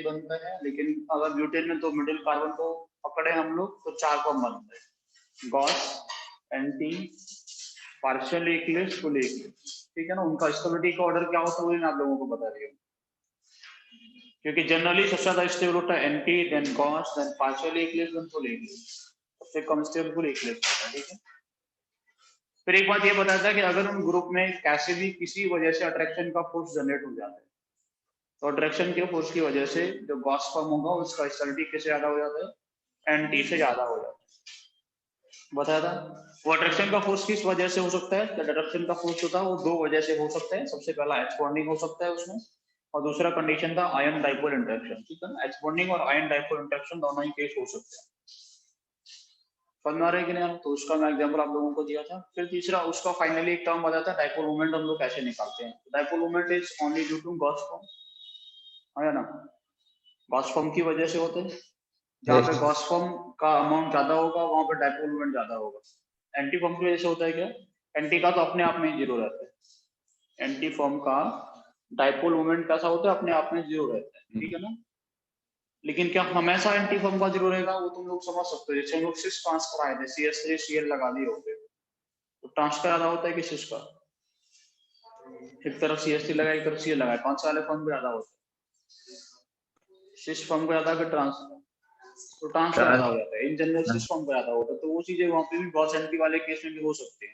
बनता है, लेकिन अगर ब्यूटेन में तो मिडिल कार्बन को पकड़े हम लोग तो 4 फॉर्म बनते हैं, Gauss, anti, partially Eclipse, full Eclipse. ठीक है ना। उनका स्टेबिलिटी का ऑर्डर क्या होता है वो मैं आप लोगों को बता रही हूँ, क्योंकि जनरली सबसे ज्यादा स्टेबल होता है anti, then gauche, then partially eclipse, then full eclipse. सबसे कम स्टेबल फुल इक्लिप्स होता है। ठीक है। फिर एक बात ये बताया था कि अगर उन ग्रुप में कैसे भी किसी वजह से अट्रैक्शन का फोर्स जनरेट हो जाता है, तो अट्रैक्शन के फोर्स की वजह से जो गॉस फॉर्म होगा उसका स्टेबिलिटी किससे ज्यादा हो जाता है, एंटी से ज्यादा हो जाता है। बताया था। वो अट्रैक्शन का फोर्स किस वजह से हो सकता है, अट्रैक्शन का फोर्स होता है वो 2 वजह से हो सकता है। सबसे पहला एच बॉन्डिंग हो सकता है उसमें, और दूसरा कंडीशन था आयन डाइपोल इंटरेक्शन। ठीक है ना। एच बॉन्डिंग और आयन डाइपोल इंटरेक्शन दोनों ही केस हो सकते हैं। समझ में आ रहा है कि नहीं? तो उसका मैं एग्जांपल आप लोगों को दिया था। फिर तीसरा उसका फाइनली एक टर्म बताया था, डाइपोल मोमेंट हम लोग कैसे निकालते हैं। Dipole moment is only due to gauche form, है ना। गॉस फॉर्म की वजह से होते हैं। जहाँ पे गॉस फॉर्म का अमाउंट ज्यादा होगा वहां पे डाइपोल मोमेंट ज्यादा होगा। एंटी फॉर्म की वजह से होता है क्या, एंटी का तो अपने आप में जीरो रहता है। एंटी फॉर्म का डाइपोल मोमेंट कैसा होता है, अपने आप में जीरो रहता है। ठीक है ना। लेकिन क्या हमेशा एंटी फॉर्म का जीरो रहेगा, वो तुम लोग समझ सकते हो। जैसे हम लोग सिस ट्रांसफर आए थे, CH3 Cl लगा दिए होंगे, तो ट्रांसफर ज्यादा होता है कि सिस का? एक तरफ CH3 लगा, एक तरफ Cl लगा, कौन सा वाले फॉर्म पे ज्यादा होता है? सिस फॉर्म पे ज्यादा कि ट्रांसफर? तो ट्रांसफर ज्यादा हो जाता है इन जनरल। सिस फॉर्म पे ज्यादा होता है, तो वो चीजें वहां पे भी गॉस एंटी वाले केस में भी हो सकती है।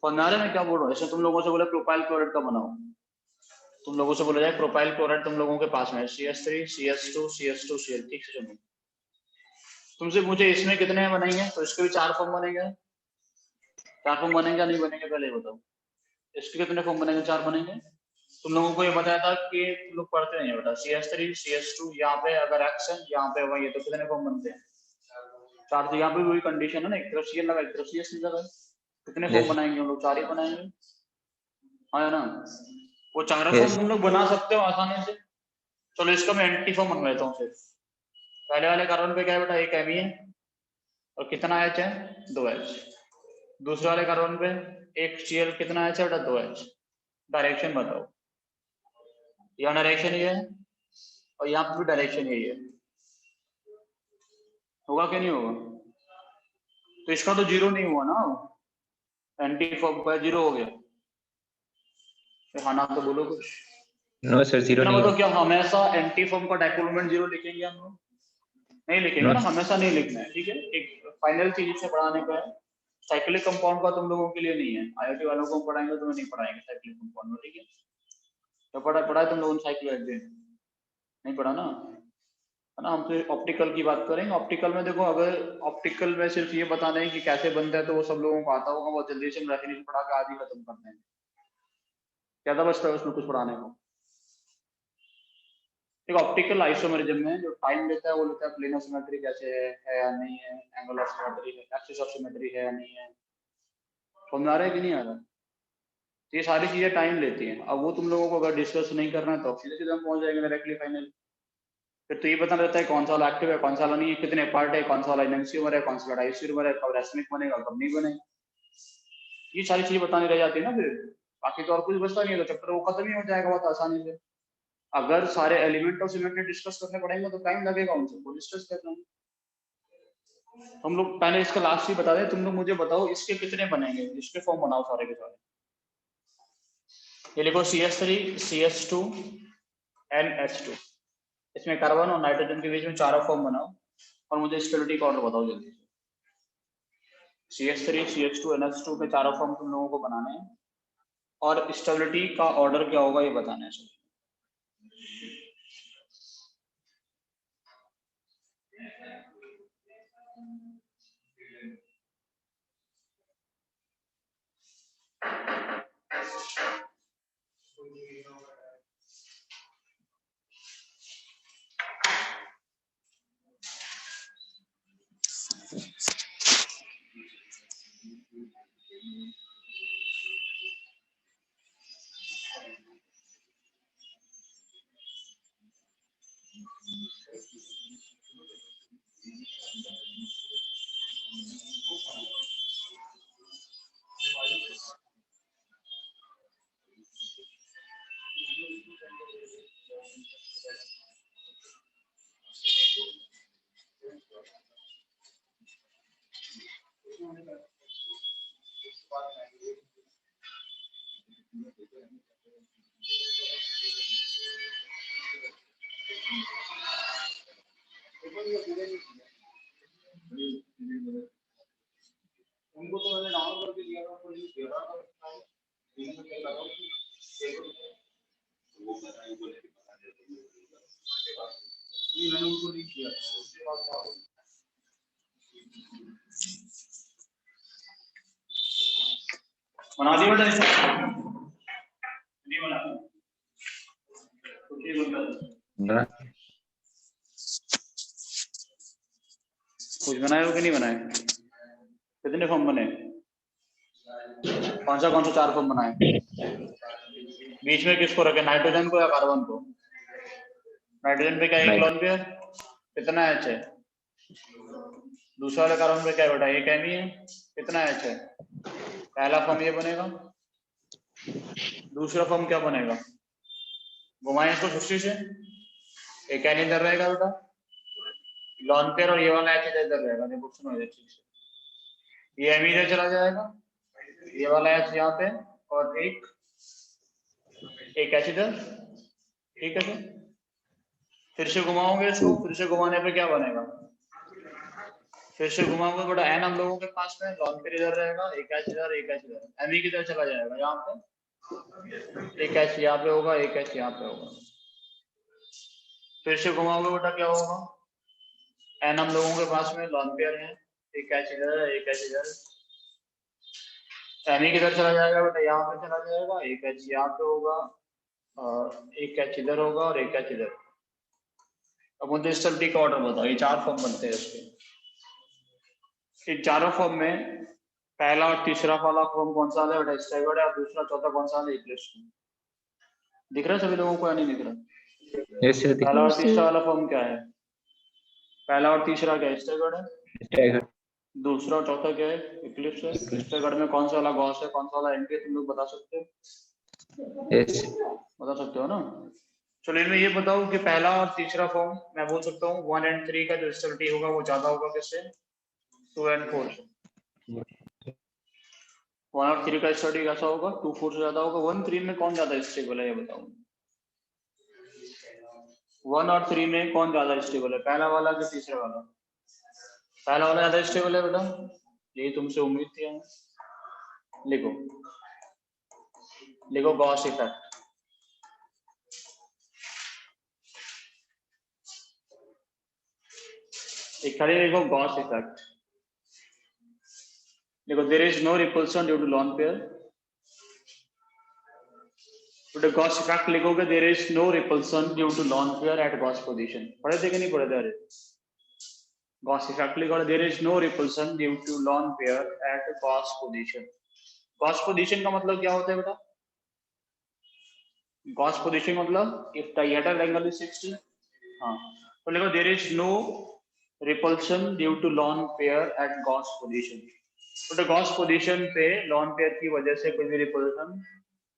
और नारे में क्या बोल रहा हूँ, ऐसे तुम लोगों से बोला प्रोपाइल क्लोराइड का बनाओ, तुम लोगों से बोला जाए प्रोपाइल क्लोराइड तुम लोगों के पास में CH3 CH2 CH2 Cl। ठीक से सुनो, तुमसे मुझे इसमें कितने बनेंगे, तो इसके भी 4 फॉर्म बनेंगे। 4 फॉर्म बनेंगे नहीं बनेंगे पहले ये बताओ। इसके कितने फॉर्म बनेंगे? 4 बनेंगे। तुम लोगों को ये बताया था कि तुम लोग पढ़ते नहीं है बेटा। CH3 CH2 यहाँ पे अगर X है, यहाँ पे वही है, तो कितने फॉर्म बनते हैं? 4। तो यहाँ पे वही कंडीशन है ना, एक तरफ Cl लगा, एक तरफ CH लगा, कितने फॉर्म बनाएंगे हम लोग? 4 ही बनाएंगे, है ना। वो 4 फॉर्म तुम लोग बना सकते हो आसानी से। चलो इसका मैं एंटी फॉर्म बनवा देता हूँ फिर। पहले वाले कार्बन पे क्या है बेटा, एक Ame है, और कितना H है, 2H। दूसरे वाले कार्बन पे एक Cl, कितना H है बेटा, 2H। डायरेक्शन बताओ। यहाँ डायरेक्शन ये है और यहाँ पे भी डायरेक्शन यही है, होगा कि नहीं होगा? तो इसका तो जीरो नहीं हुआ ना, एंटी फॉर्म का जीरो हो गया। हाँ ना तो बोलो कुछ। नो सर, जीरो इतना नहीं बताओ, हुआ। क्या हमेशा एंटी फॉर्म का डाइपोल मोमेंट जीरो लिखेंगे हम लोग? नहीं लिखेंगे नो ना, हमेशा नहीं लिखना है। ठीक है। एक फाइनल चीज से पढ़ाने का है, साइक्लिक कंपाउंड का तुम लोगों के लिए नहीं है। IIT वालों को पढ़ाएंगे, तुम्हें नहीं पढ़ाएंगे साइक्लिक कंपाउंड में। ठीक है। तो पढ़ा है तुम लोगों ने साइक्लिक नहीं पढ़ा ना, है ना। हम फिर ऑप्टिकल की बात करेंगे। ऑप्टिकल में देखो, अगर ऑप्टिकल में सिर्फ ये बताना है कि कैसे बनता है तो वो सब लोगों को आता होगा, बहुत जल्दी से हम डेफिनेशन पढ़ा के आदि खत्म कर देंगे। ज्यादा बचता है उसमें कुछ पढ़ाने को? एक ऑप्टिकल आइसोमेरिज्म में जो टाइम लेता है वो लेता है प्लेन ऑफ सिमेट्री कैसे है या नहीं है, एंगल ऑफ सिमेट्री है, एक्सिस ऑफ सिमेट्री है या नहीं है। समझ आ रहा है कि नहीं आ रहा? ये सारी चीजें टाइम लेती हैं। अब वो तुम लोगों को अगर डिस्कस नहीं करना है तो सीधे सीधे हम पहुंच जाएंगे डायरेक्टली फाइनल। फिर तो ये पता रहता है कौन सा वाला एक्टिव है, कौन सा वाला नहीं है, कितने पार्ट है, कौन सा वाला इनएंसियोमर है, कौन सा वाला आइसोमर है, कब रेसमिक बनेगा कब नहीं बनेगा। ये सारी चीजें बतानी रह जाती है ना फिर। बाकी तो और कुछ बचता नहीं है, तो चैप्टर वो खत्म ही हो जाएगा बहुत आसानी से। अगर सारे एलिमेंट और सिमेट्री डिस्कस करने पड़ेंगे तो टाइम लगेगा उन सबको डिस्कस करने में। हम लोग पहले इसका लास्ट ही बता दें, तुम लोग मुझे बताओ इसके कितने बनेंगे, इसके फॉर्म बनाओ सारे के सारे। ये लिखो CH3 CH2 NH2, इसमें कार्बन और नाइट्रोजन के बीच में 4 फॉर्म बनाओ और मुझे स्टेबिलिटी का ऑर्डर बताओ जल्दी से। CH3 CH2 NH2 के 4 फॉर्म तुम लोगों को बनाने हैं और स्टेबिलिटी का ऑर्डर क्या होगा ये बताना है। उनको तो मैंने डाउन करके दिया था, कोई दे रहा था इनको क्या लगा वो बताइए बोले कि बता दे तो मैंने उनको नहीं किया उसके बाद क्या हुआ? बना दिया बेटा नहीं बना कुछ नहीं बना कुछ बनाए हो कि नहीं बनाए? कितने फॉर्म बने? कौन सा 4 फॉर्म बनाए? बीच में किसको रखे, नाइट्रोजन को या कार्बन को? नाइट्रोजन पे क्या एक लोन पे कितना एच है? दूसरा वाले कार्बन पे क्या है बेटा, एक एम ही है, कितना एच है? पहला फॉर्म ये बनेगा, दूसरा फॉर्म क्या बनेगा? घुमाएं इसको 60 से, एक एन इधर रहेगा बेटा लॉन पेयर और ये वाला एच इधर रहेगा। देखो सुनो इधर ठीक से, ये एम इधर चला जाएगा, ये वाला एच यहाँ पे और एक एच इधर, ठीक है सर। फिर से घुमाओगे इसको, फिर से घुमाने पे क्या बनेगा? फिर से घुमाओगे बेटा एन हम लोगों के पास में लॉन पेयर इधर रहेगा, एक एच इधर एक एच इधर, एम ई किधर चला जाएगा यहाँ पे, एक एच यहाँ पे होगा एक एच यहाँ पे होगा। फिर से घुमाओगे बेटा क्या होगा, एन हम लोगों के पास में लॉन पेयर है, एक एच इधर एक एच इधर, एम ई किधर चला जाएगा बेटा यहाँ पे चला जाएगा, एक एच यहाँ पे होगा और एक एच इधर होगा और एक एच इधर। अब मुझे स्टेबिलिटी का ऑर्डर बताओ, ये 4 फॉर्म बनते हैं इसके। इन चारों फॉर्म में पहला और तीसरा वाला फॉर्म कौन सा है बेटा, स्टैगर्ड है, और दूसरा चौथा कौन सा है, इक्लिप्स। दिख रहा है सभी लोगों को या नहीं दिख रहा? yes, पहला और तीसरा वाला फॉर्म क्या है? पहला और तीसरा क्या है, स्टैगर्ड है। दूसरा और चौथा क्या है, इक्लिप्स है। स्टैगर्ड में कौन सा वाला गॉस है, कौन सा वाला एंटी है, तुम लोग बता सकते हो? yes. बता सकते हो ना? चलो इनमें ये बताओ कि पहला और तीसरा फॉर्म मैं बोल सकता हूँ 1 और 3 का जो स्टेबिलिटी होगा वो ज्यादा होगा किससे, 2 और 4 से। 1 और 3 का स्टडी कैसा होगा, 2 4 से ज्यादा होगा। 1 3 में कौन ज्यादा स्टेबल है ये बताओ? 1 और 3 में कौन ज्यादा स्टेबल है, पहला वाला कि तीसरा वाला? पहला वाला ज्यादा स्टेबल है बेटा, यही तुमसे उम्मीद थी हमें। लिखो लिखो गॉस इफेक्ट। एक खड़े लिखो गॉस इफेक्ट। देखो there is no repulsion due to lone pair. तो गॉस इफेक्ट लिखोगे there is no repulsion due to lone pair at gauche position. पढ़े थे कि नहीं पढ़े थे? अरे गॉस इफेक्ट लिखो there is no repulsion due to lone pair at gauche position. Gauche position का मतलब क्या होता है बेटा? गॉस पोजीशन मतलब इफ डायहेड्रल एंगल इज 60, हाँ तो लिखो there is no repulsion due to lone pair at gauche position. तो गॉस पोजीशन पे लॉन पेयर की वजह से कोई भी रिपल्सन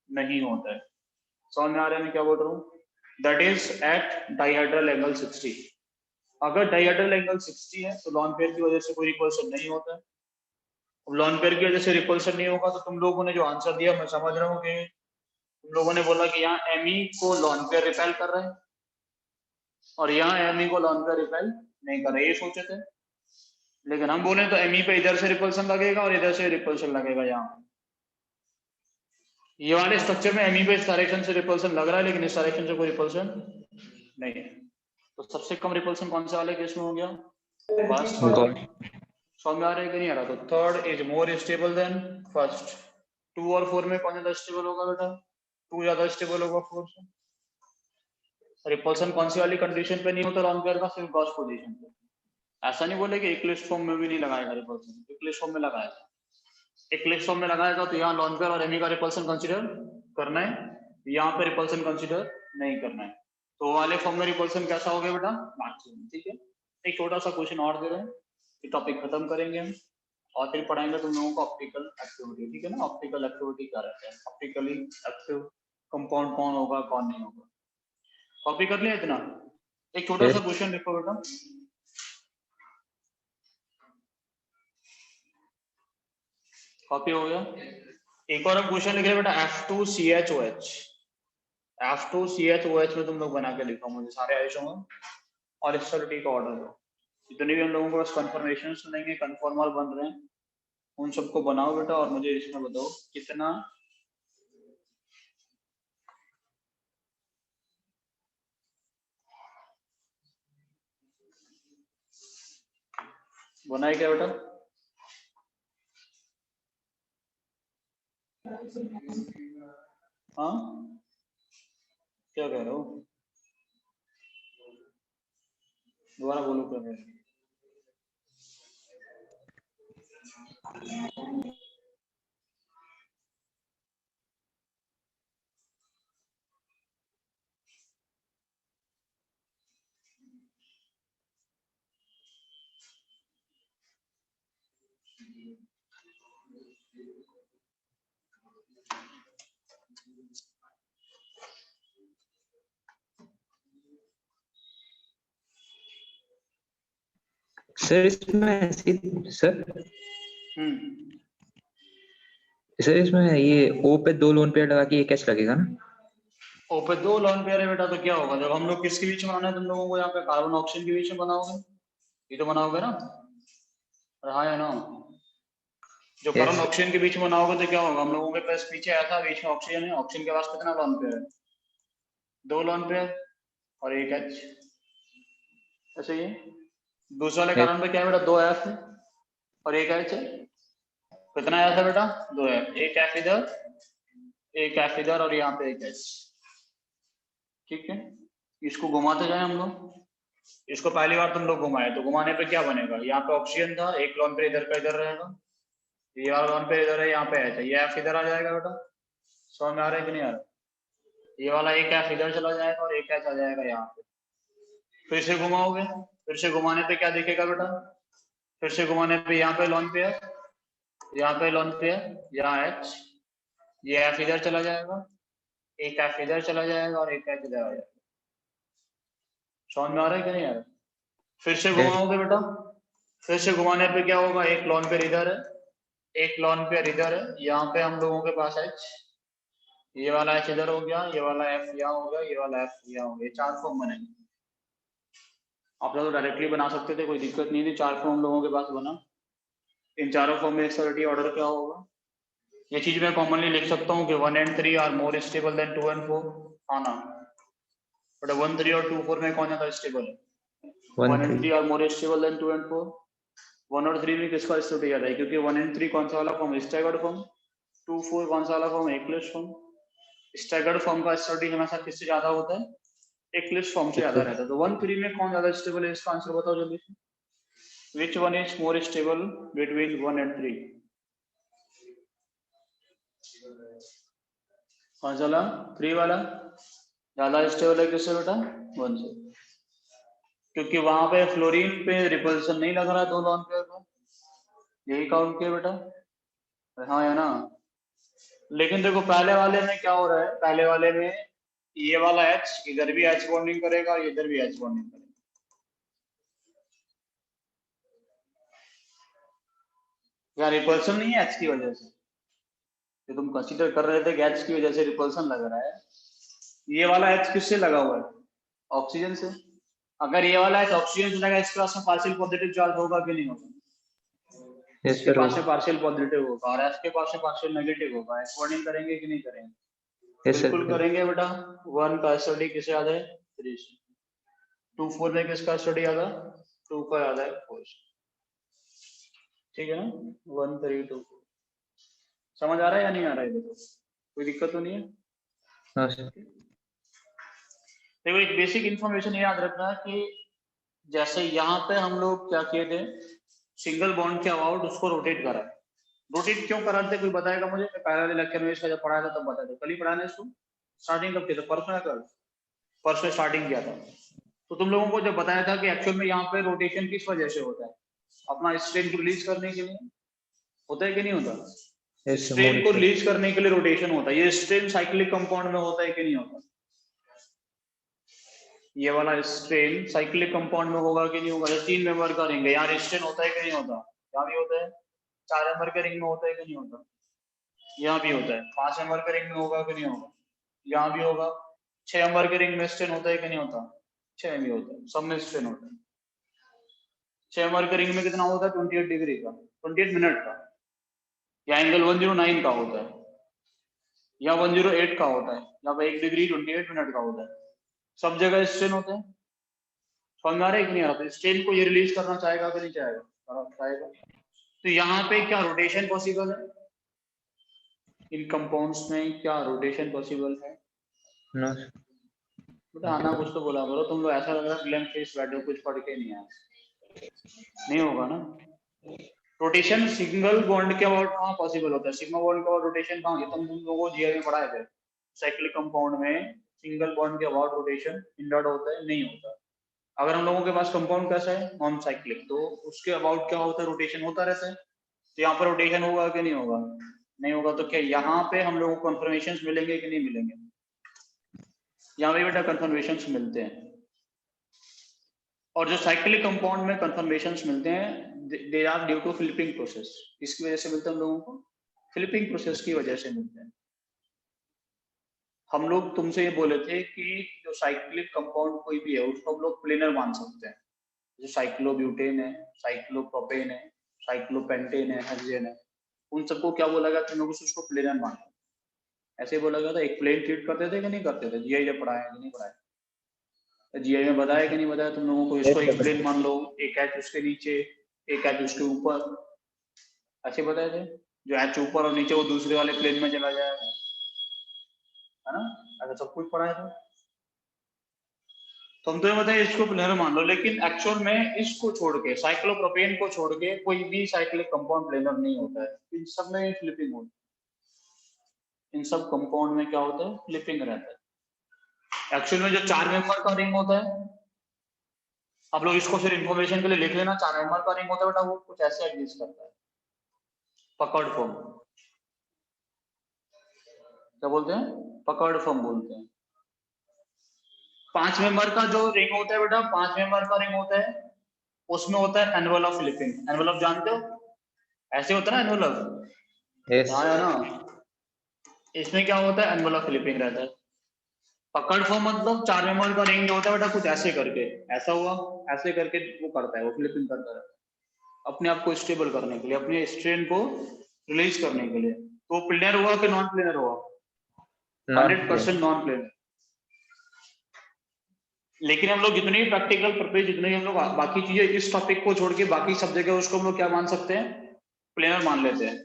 नहीं होता है। समझ में आ रहा है मैं क्या बोल रहा हूँ? That is at dihedral angle 60। अगर डायहेड्रल एंगल 60 है तो लॉन पेयर की वजह से कोई रिपल्सन नहीं होता है। अब लॉन पेयर की वजह से रिपल्सन नहीं होगा तो तुम लोगों ने जो आंसर दिया मैं समझ रहा हूँ कि तुम लोगों ने बोला कि यहाँ एम ई को लॉन पेयर रिपेल कर रहे हैं और यहाँ एम ई को लॉन पेयर रिपेल नहीं कर रहे, ये सोचे थे। लेकिन हम बोले तो एम ई पे इधर से रिपल्सन लगेगा और इधर से रिपल्सन लगेगा। यहाँ ये वाले स्ट्रक्चर में एमी पे इस डायरेक्शन से रिपल्सन लग रहा है लेकिन इस डायरेक्शन से कोई रिपल्सन नहीं है। तो सबसे कम रिपल्सन कौन से वाले केस में हो गया? फर्स्ट। समझ में आ रहा है कि नहीं आ रहा? तो third is more stable then first. 2 और 4 में कौन ज्यादा स्टेबल होगा बेटा? 2 ज्यादा स्टेबल होगा 4 से। रिपल्सन कौन सी वाली कंडीशन पे नहीं होता लॉन पेयर का? सिर्फ गॉस पोजीशन पे। ऐसा नहीं बोले कि इक्लिप्स फॉर्म में भी नहीं लगाएगा रिपल्सन, इक्लिप्स फॉर्म में लगाएगा। इक्लिप्स फॉर्म में लगाएगा तो यहाँ लॉन पेयर और एमी का रिपल्सन कंसीडर करना है, यहाँ पे रिपल्सन कंसीडर नहीं करना है। तो वाले फॉर्म में रिपल्सन कैसा हो गया बेटा? मैक्सिमम। ठीक है, एक छोटा सा क्वेश्चन और दे रहे हैं, ये टॉपिक खत्म करेंगे हम और फिर पढ़ाएंगे तुम लोगों को ऑप्टिकल एक्टिविटी। ठीक है ना? ऑप्टिकल एक्टिविटी क्या रहता है, ऑप्टिकली एक्टिव कंपाउंड कौन होगा कौन नहीं होगा, कॉपी कर लिया इतना? एक छोटा सा क्वेश्चन लिखो बेटा। कॉपी हो गया? एक और हम क्वेश्चन लिख रहे बेटा F2CHOH। F2CHOH में तुम लोग बना के लिखो मुझे सारे आइसोमर और स्टेबिलिटी का ऑर्डर दो। जितने भी हम लोगों को बस कंफर्मेशन सुनेंगे, कंफर्मर बन रहे हैं, उन सबको बनाओ बेटा और मुझे इसमें बताओ कितना बनाए क्या बेटा? हाँ क्या कह रहे हो? दोबारा बोलो क्या कह रहे हो? सर इसमें सर सर इसमें ये ओ पे 2 लोन पेयर लगा के ये कैश लगेगा ना? ओ पे 2 लोन पेयर है बेटा, तो क्या होगा जब हम लोग किसके बीच में बनाना है तुम लोगों को? यहाँ पे कार्बन ऑक्सीजन के बीच में बनाओगे, ये तो बनाओगे ना? हाँ या ना? जो कार्बन यस ऑक्सीजन के बीच में बनाओगे तो क्या होगा? हम लोगों के पास पीछे ऐसा बीच में ऑक्सीजन है, ऑक्सीजन के पास कितना लोन पेयर है? 2 लोन पेयर और एक एच, ऐसे ही। दूसरे वाले कार्बन पे क्या है बेटा? 2 एफ है और एक एच है। कितना एफ है बेटा? 2 एफ, एक एफ इधर, एक एफ इधर और यहाँ पे एक एच। ठीक है, इसको घुमाते जाए हम लोग। इसको पहली बार तुम लोग घुमाए तो घुमाने पे क्या बनेगा? यहाँ पे ऑक्सीजन था, एक लोन पेयर इधर का इधर रहेगा, ये वाला लोन पेयर इधर है, यहाँ पे एच है, ये एफ इधर आ जाएगा बेटा। समझ में आ रहा है कि नहीं आ रहा? ये वाला एक एफ इधर चला जाएगा और एक एच आ जाएगा यहाँ पे। फिर से घुमाओगे, फिर से घुमाने पे क्या दिखेगा बेटा? फिर से घुमाने पे यहाँ पे लोन पेयर, यहाँ पे लोन पेयर, यहाँ एच, ये एफ इधर चला जाएगा, एक एफ इधर चला जाएगा और एक एच इधर आ जाएगा। समझ में आ रहा है कि नहीं आ रहा? फिर से घुमाओगे बेटा, फिर से घुमाने पे क्या होगा? एक लोन पेयर इधर है, एक लोन पेयर इधर है, यहाँ पे हम लोगों के पास एच, ये वाला एच इधर हो गया, ये वाला एफ यहाँ हो गया, ये वाला एफ यहाँ हो गया। 4 फॉर्म बनेंगे। आप लोग तो डायरेक्टली बना सकते थे, कोई दिक्कत नहीं थी। 4 फॉर्म लोगों के पास बना। इन चारों फॉर्म में एक्सर्टी ऑर्डर क्या होगा? ये चीज मैं कॉमनली लिख सकता हूँ कि 1 and 3 are more stable than 2 and 4। हाँ ना? बट 1, 3 और 2, 4 में कौन ज्यादा स्टेबल है? 1 and 3 are more stable than 2 and 4। 1 और 3 में किसका स्टेबिलिटी ज्यादा है? क्योंकि 1 and 3 कौन सा वाला फॉर्म? Staggered form. 2, 4 कौन सा वाला form? Eclipse form. Staggered form का स्टेबिलिटी हमेशा किससे ज्यादा होता है? एक्लिप्स फॉर्म से ज्यादा रहता है। तो 1, 3 में कौन ज्यादा स्टेबल है? इसका आंसर बताओ जल्दी से। Which one is more stable between 1 and 3? कौन सा वाला? 3 वाला ज्यादा स्टेबल है किससे बेटा? 1 से। क्योंकि वहां पे फ्लोरीन पे रिपल्सन नहीं लग रहा 2 लोन पेयर का, यही काउंट किया बेटा। हाँ या ना? लेकिन देखो पहले वाले में क्या हो रहा है? पहले वाले में ये वाला H इधर भी H बॉन्डिंग करेगा और इधर भी H बॉन्डिंग करेगा। क्या रिपल्सन नहीं है H की वजह से? जो तुम कंसीडर कर रहे थे कि H की वजह से रिपल्सन लग रहा है, ये वाला H किससे लगा हुआ है? ऑक्सीजन से। अगर ये वाला H ऑक्सीजन से लगा, इसके पास में पार्शियल पॉजिटिव चार्ज होगा कि नहीं होगा? इसके पास में पार्शियल पॉजिटिव होगा और H के पास में पार्शियल नेगेटिव होगा। H बॉन्डिंग करेंगे कि नहीं करेंगे? बिल्कुल करेंगे बेटा। 1 का स्टडी किसे याद है? 3 से। 2, 4 में किसका स्टडी याद है? 2 का याद है 4 से। ठीक है ना? 1, 3, 2, 4। समझ आ रहा है या नहीं आ रहा है? देखो कोई दिक्कत तो नहीं है? हाँ सर। देखो एक बेसिक इंफॉर्मेशन याद रखना कि जैसे यहाँ पे हम लोग क्या किए थे, सिंगल बॉन्ड के अबाउट उसको रोटेट करा। रोटेट क्यों करा थे? कोई बताएगा मुझे? पहले वाले लेक्चर में इसका जब पढ़ाया था तब बताया था। कल ही पढ़ाया इसको? स्टार्टिंग कब किया था? परसों या कल? परसों स्टार्टिंग किया था। तो तुम लोगों को जब बताया था कि एक्चुअल में यहाँ पे रोटेशन किस वजह से होता है? अपना स्ट्रेन को रिलीज करने के लिए होता है कि नहीं होता? स्ट्रेन को रिलीज करने के लिए रोटेशन होता है। ये स्ट्रेन साइक्लिक कंपाउंड में होता है कि नहीं होता? ये वाला स्ट्रेन साइक्लिक कंपाउंड में होगा कि नहीं होगा? 3 मेंबर का रिंग है, यहाँ स्ट्रेन होता है कि नहीं होता? यहाँ भी होता है। 4 मेंबर के रिंग में होता है कि नहीं होता? यहाँ भी होता है। 5 मेंबर के रिंग में होगा कि नहीं होगा? यहाँ भी होगा। 6 नंबर के रिंग में स्ट्रेन होता है कि नहीं होता? 6 में भी होता है। सब में स्ट्रेन होता है। 6 नंबर के रिंग में कितना होता है 28 डिग्री का, 28 मिनट का, या एंगल 109 का होता है, या 108 का होता है, या 1 डिग्री 28 मिनट का होता है। सब जगह स्ट्रेन होते हैं। समझ में आ रहा है कि नहीं आ रहा? स्ट्रेन को ये रिलीज करना चाहेगा कि नहीं चाहेगा? चाहेगा। तो यहाँ पे क्या रोटेशन पॉसिबल है? इन कंपाउंड्स में क्या रोटेशन पॉसिबल है? नो बेटा आना कुछ तो बोला करो, तुम लोग ऐसा लग रहा है ब्लैंक फेस बैठे हो, कुछ पढ़ के नहीं आया। नहीं होगा ना। रोटेशन सिंगल बॉन्ड के अबाउट कहाँ पॉसिबल होता है? सिग्मा बॉन्ड का रोटेशन कहाँ? ये तुम लोगों को जीआई में पढ़ाए थे। साइक्लिक कंपाउंड में सिंगल बॉन्ड के अबाउट रोटेशन इंडर्ट होता है? नहीं होता। अगर हम लोगों के पास कंपाउंड कैसा है नॉन साइक्लिक, तो उसके अबाउट क्या होता है? रोटेशन होता रहता है। तो यहाँ पर रोटेशन होगा कि नहीं होगा? नहीं होगा। तो क्या यहाँ पे हम लोगों को कंफर्मेशन मिलेंगे कि नहीं मिलेंगे? यहाँ पे बेटा कंफर्मेशन मिलते हैं। और जो साइक्लिक कंपाउंड में कंफर्मेशंस मिलते हैं they are due to flipping process. किसकी वजह से मिलते हैं हम लोगों को? फ्लिपिंग प्रोसेस की वजह से मिलते हैं। हम लोग तुमसे ये बोले थे कि जो साइक्लिक कंपाउंड कोई भी है उसको हम लोग प्लेनर मान सकते हैं। जो साइक्लोब्यूटेन है, साइक्लोप्रोपेन है, साइक्लोपेंटेन है, हेक्सेन है, उन सबको क्या बोला गया? तुम लोग उसको प्लेनर मानो। ऐसे बोला गया था। एक प्लेन ट्रीट करते थे कि नहीं करते थे? जीआई जब पढ़ाया कि नहीं पढ़ाया? जीआई में बताया कि नहीं बताया तुम लोगों को? इसको एक प्लेन मान लो, एक एच उसके नीचे, एक एच उसके ऊपर, ऐसे बताए थे। जो एच ऊपर और नीचे वो दूसरे वाले प्लेन में चला जाएगा, है ना? ऐसा सब कुछ पढ़ाया था। तुम तो ये बताइए इसको प्लेनर मान लो, लेकिन एक्चुअल में इसको छोड़ के, साइक्लोप्रोपेन को छोड़ के कोई भी साइक्लिक कंपाउंड प्लेनर नहीं होता है। इन सब में फ्लिपिंग होती है। इन सब कंपाउंड में क्या होता है? फ्लिपिंग रहता है। एक्चुअल में जो 4 मेंबर का रिंग होता है, आप लोग इसको फिर इंफॉर्मेशन के लिए लिख लेना, 4 मेंबर का रिंग होता है बेटा, वो कुछ ऐसे एग्जिस्ट करता है। पकड़ फॉर्म, क्या बोलते हैं? पकड़ फॉर्म बोलते हैं। 5 मेंबर का जो रिंग होता है बेटा, 5 मेंबर का रिंग होता है, उसमें होता है एनवेलप फ्लिपिंग। एनवेलप जानते हो? ऐसे होता है ना एनवेलप, यस हाँ है ना? इसमें क्या होता है? एनवेलप फ्लिपिंग रहता है। पकड़ फॉर्म मतलब 4 मेंबर का रिंग जो होता है बेटा, कुछ ऐसे करके, ऐसा हुआ, ऐसे करके वो करता है, वो फ्लिपिंग करता रहता है अपने आप को स्टेबल करने के लिए, अपने स्ट्रेन को रिलीज करने के लिए। तो प्लेनर हुआ कि नॉन प्लेनर हुआ? 100% नॉन प्लेनर। लेकिन हम लोग जितने भी प्रैक्टिकल पर्पस, जितने भी हम लोग बाकी चीजें, इस टॉपिक को छोड़ के बाकी सब जगह उसको हम लोग क्या मान सकते हैं? प्लेनर मान लेते हैं।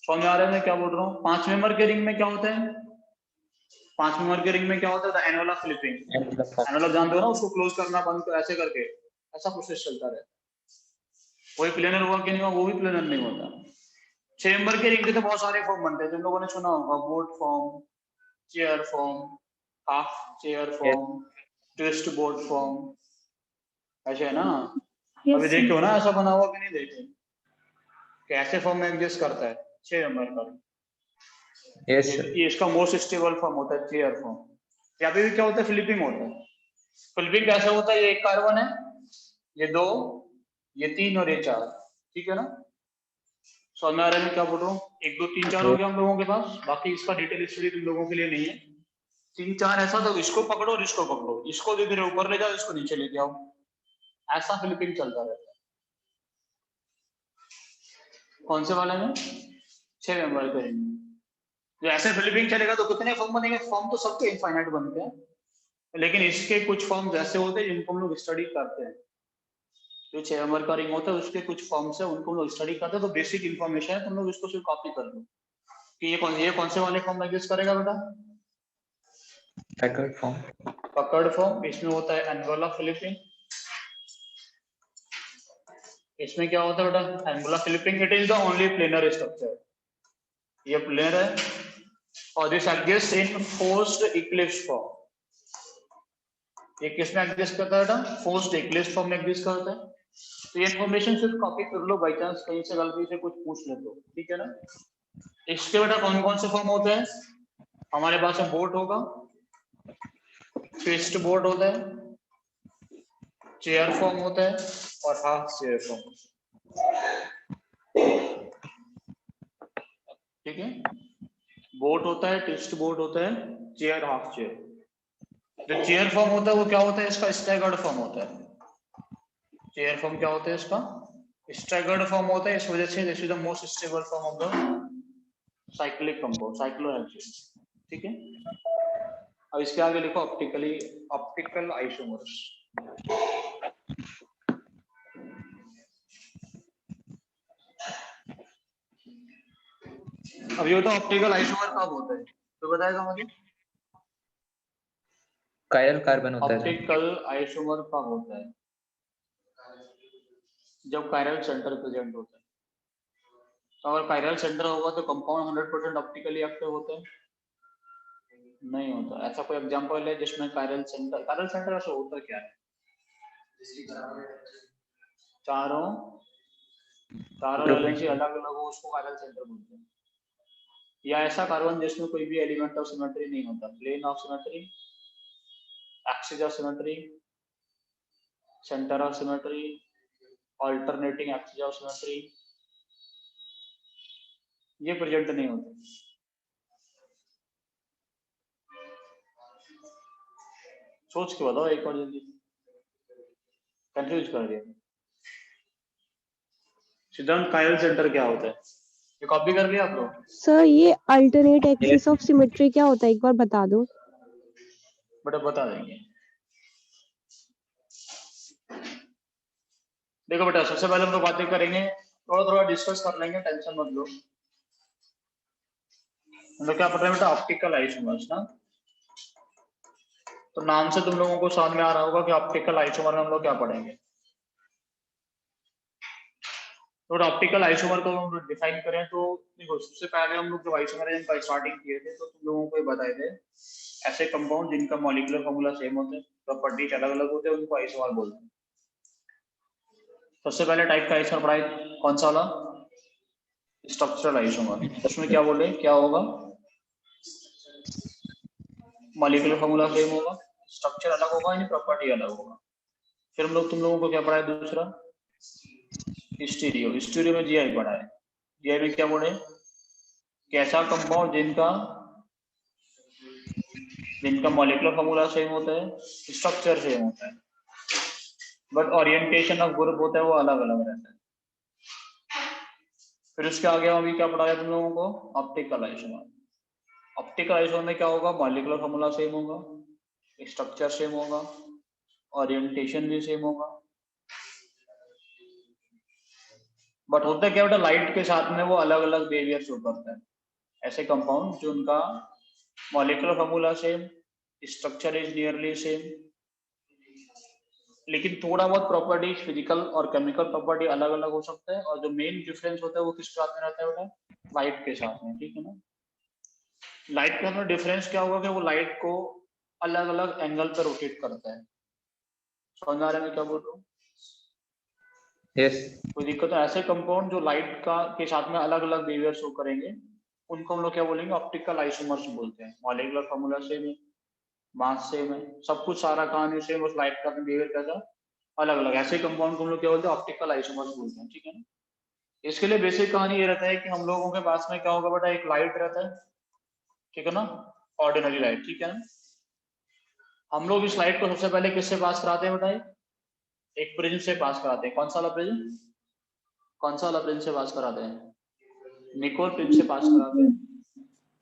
समझ में आ रहा है मैं क्या बोल रहा हूँ? 5 मेंबर के रिंग में क्या होता है? 5 मेंबर के रिंग में क्या होता है? Envelope flipping. एनवेलप जानते हो ना, उसको क्लोज करना, बंद कर, ऐसे करके ऐसा प्रोसेस चलता रहता है। वही प्लेनर हुआ कि नहीं हुआ? वो भी प्लेनर नहीं होता। 6 मेंबर के रिंग के तो बहुत सारे फॉर्म बनते हैं, तुम लोगों ने सुना होगा, boat form, chair form, half chair form, twist board form, ऐसे है ना? अभी देखो ना ऐसा बना हुआ कि नहीं देखे? कैसे फॉर्म में एग्जिस्ट करता है? 6 नंबर का। यस ये इसका मोस्ट स्टेबल फॉर्म होता है चेयर फॉर्म। यहाँ पे भी क्या होता है? फ्लिपिंग होता है। फ्लिपिंग कैसे होता है? ये 1 कार्बन है, ये 2, ये 3 और ये 4, ठीक है ना? समझ में आ रहा है मैं क्या बोल रहा हूँ? 1 2 3 4 हो गया हम लोगों के पास। बाकी इसका डिटेल स्टडी तुम लोगों के लिए नहीं है। 3 4 ऐसा, तो इसको पकड़ो और इसको पकड़ो, इसको धीरे धीरे ऊपर ले जाओ, इसको नीचे लेके आओ, ऐसा फ्लिपिंग चलता रहता है। कौन से वाले में? 6 मेंबर के रिंग में। जो ऐसे फ्लिपिंग चलेगा तो कितने फॉर्म बनेंगे? फॉर्म तो सबके इनफाइनाइट बनते हैं, लेकिन इसके कुछ फॉर्म ऐसे होते हैं जिनको हम लोग स्टडी करते हैं। जो 6 नंबर का रिंग होता है उसके कुछ फॉर्म्स है, उनको हम लोग स्टडी करते हैं। तो बेसिक इन्फॉर्मेशन है, तुम लोग इसको सिर्फ कॉपी कर लो कि ये कौन से वाले फॉर्म में एग्जिस्ट करेगा बेटा? पकड़ फॉर्म। पकड़ फॉर्म। इसमें होता है एनवेलप फ्लिपिंग। इसमें क्या होता है बेटा? Envelope flipping. It is the only planar structure. ये प्लेनर है और this exist in forced Eclipse form. ये किसमें एग्जिस्ट करता है बेटा? फोर्स्ड इक्लिप्स फॉर्म में एग्जिस्ट करता है। तो ये इन्फॉर्मेशन सिर्फ कॉपी कर लो, बाई चांस कहीं से गलती से कुछ पूछ ले तो, ठीक है ना? इसके बेटा कौन कौन से फॉर्म होते हैं? हमारे पास में बोट होगा, ट्विस्ट बोर्ड होता है, चेयर फॉर्म होता है और हाफ चेयर फॉर्म, ठीक है? बोट होता है, ट्विस्ट बोर्ड होता है, चेयर, हाफ चेयर। जो चेयर फॉर्म होता है वो क्या होता है? इसका स्टैगर्ड फॉर्म होता है। चेयर फॉर्म क्या होता है इसका? स्टैगर्ड फॉर्म होता है, इस वजह से this is the most stable form of the cyclic compound, cyclohexane. ठीक है, अब इसके आगे लिखो ऑप्टिकल आइसोमर्स। अब ये होता है ऑप्टिकल आइसोमर कब होता है, तो बताएगा मुझे। कायरल कार्बन होता है सर। ऑप्टिकल आइसोमर कब होता है? जब कायरल सेंटर प्रेजेंट होता है। तो अगर कायरल सेंटर होगा तो कंपाउंड 100% ऑप्टिकली एक्टिव होता है? नहीं होता। ऐसा कोई एग्जांपल है जिसमें कायरल सेंटर ऐसा होता क्या है? चारों वैलेंसी अलग अलग हो उसको कायरल सेंटर बोलते हैं। या ऐसा कार्बन जिसमें कोई भी एलिमेंट ऑफ सिमेट्री नहीं होता, plane of symmetry, axis of symmetry, centre of symmetry, alternating axis of symmetry, ये प्रेजेंट नहीं होते। सोच के बताओ एक बार जल्दी, कंफ्यूज कर दिया। सिद्धांत कायरल सेंटर क्या होता है? ये कॉपी कर लिया आप लोग? सर ये अल्टरनेट एक्सिस ऑफ सिमेट्री क्या होता है, एक बार बता दो। बेटा बता देंगे। देखो बेटा, सबसे पहले हम लोग बातें करेंगे, थोड़ा थोड़ा डिस्कस कर लेंगे, टेंशन मत लो। हम लोग क्या पढ़ रहे हैं बेटा? ऑप्टिकल आइसोमर्स ना। तो नाम से तुम लोगों को समझ में आ रहा होगा कि ऑप्टिकल आइसोमर में हम लोग क्या पढ़ेंगे। तो ऑप्टिकल आइसोमर को हम डिफाइन करें तो देखो, सबसे पहले हम लोग जब आइसोमर का स्टार्टिंग किए थे तो तुम लोगों को ये बताए थे, ऐसे कंपाउंड जिनका मॉलिक्यूलर फॉर्मूला सेम होते हैं, प्रॉपर्टीज अलग अलग होते हैं, उनको आइसोमर बोलते हैं। सबसे पहले टाइप का आइसोमर पढ़ाए, कौन सा वाला? Structural isomer. उसमें क्या बोले, क्या होगा? मॉलिक्यूलर फॉर्मूला सेम होगा, स्ट्रक्चर अलग होगा, यानी प्रॉपर्टी अलग होगा। फिर हम लोग तुम लोगों को क्या पढ़ाए? दूसरा स्टीरियो में जीआई पढ़ा है। जीआई में क्या बोले? कैसा कंपाउंड जिनका मॉलिक्यूलर फॉर्मूला सेम होता है, स्ट्रक्चर सेम होता है, बट ओरिएंटेशन ऑफ ग्रुप होता है वो अलग अलग रहता है। फिर उसके आगे अभी क्या पढ़ाया तुम लोगों को? Optical isomer. ऑप्टिकल आइसोमर में क्या होगा? मॉलिक्यूलर फॉर्मूला सेम होगा, स्ट्रक्चर सेम होगा, ओरिएंटेशन भी सेम होगा, बट होता क्या बेटा? लाइट के साथ में वो अलग अलग बिहेवियर शो करता है। ऐसे कंपाउंड जो उनका molecular formula same, structure is nearly same, लेकिन थोड़ा बहुत प्रॉपर्टीज फिजिकल और केमिकल प्रॉपर्टी अलग अलग हो सकता है, और जो मेन डिफरेंस होता है वो किस साथ में रहता है बेटा? लाइट के साथ में। ठीक है ना। लाइट के अंदर डिफरेंस क्या होगा कि वो लाइट को अलग अलग एंगल पर रोटेट करता है। समझ आ रहा है मैं क्या बोल रहा हूँ? यस। कोई दिक्कत है? ऐसे कंपाउंड जो लाइट का के साथ में अलग अलग बिहेवियर शो करेंगे उनको हम लोग क्या बोलेंगे? ऑप्टिकल आइसोमर्स बोलते हैं। मॉलिक्यूलर फॉर्मूला सेम है, मास सेम है, सब कुछ, सारा कहानी सेम, उस लाइट का बिहेवियर कैसा अलग अलग। ऐसे कंपाउंड को हम लोग क्या बोलते हैं? ऑप्टिकल आइसोमर्स बोलते हैं। ठीक है ना। इसके लिए बेसिक कहानी ये रहता है कि हम लोगों के पास में क्या होगा बेटा? एक लाइट रहता है, ठीक है ना, ऑर्डिनरी लाइट। ठीक है ना। हम लोग इस लाइट को सबसे पहले किससे पास कराते हैं बेटा? एक प्रिज्म से पास कराते हैं। कौन सा वाला प्रिज्म? कौन सा वाला प्रिज्म से पास कराते हैं? निकोल प्रिज्म से पास कराते हैं।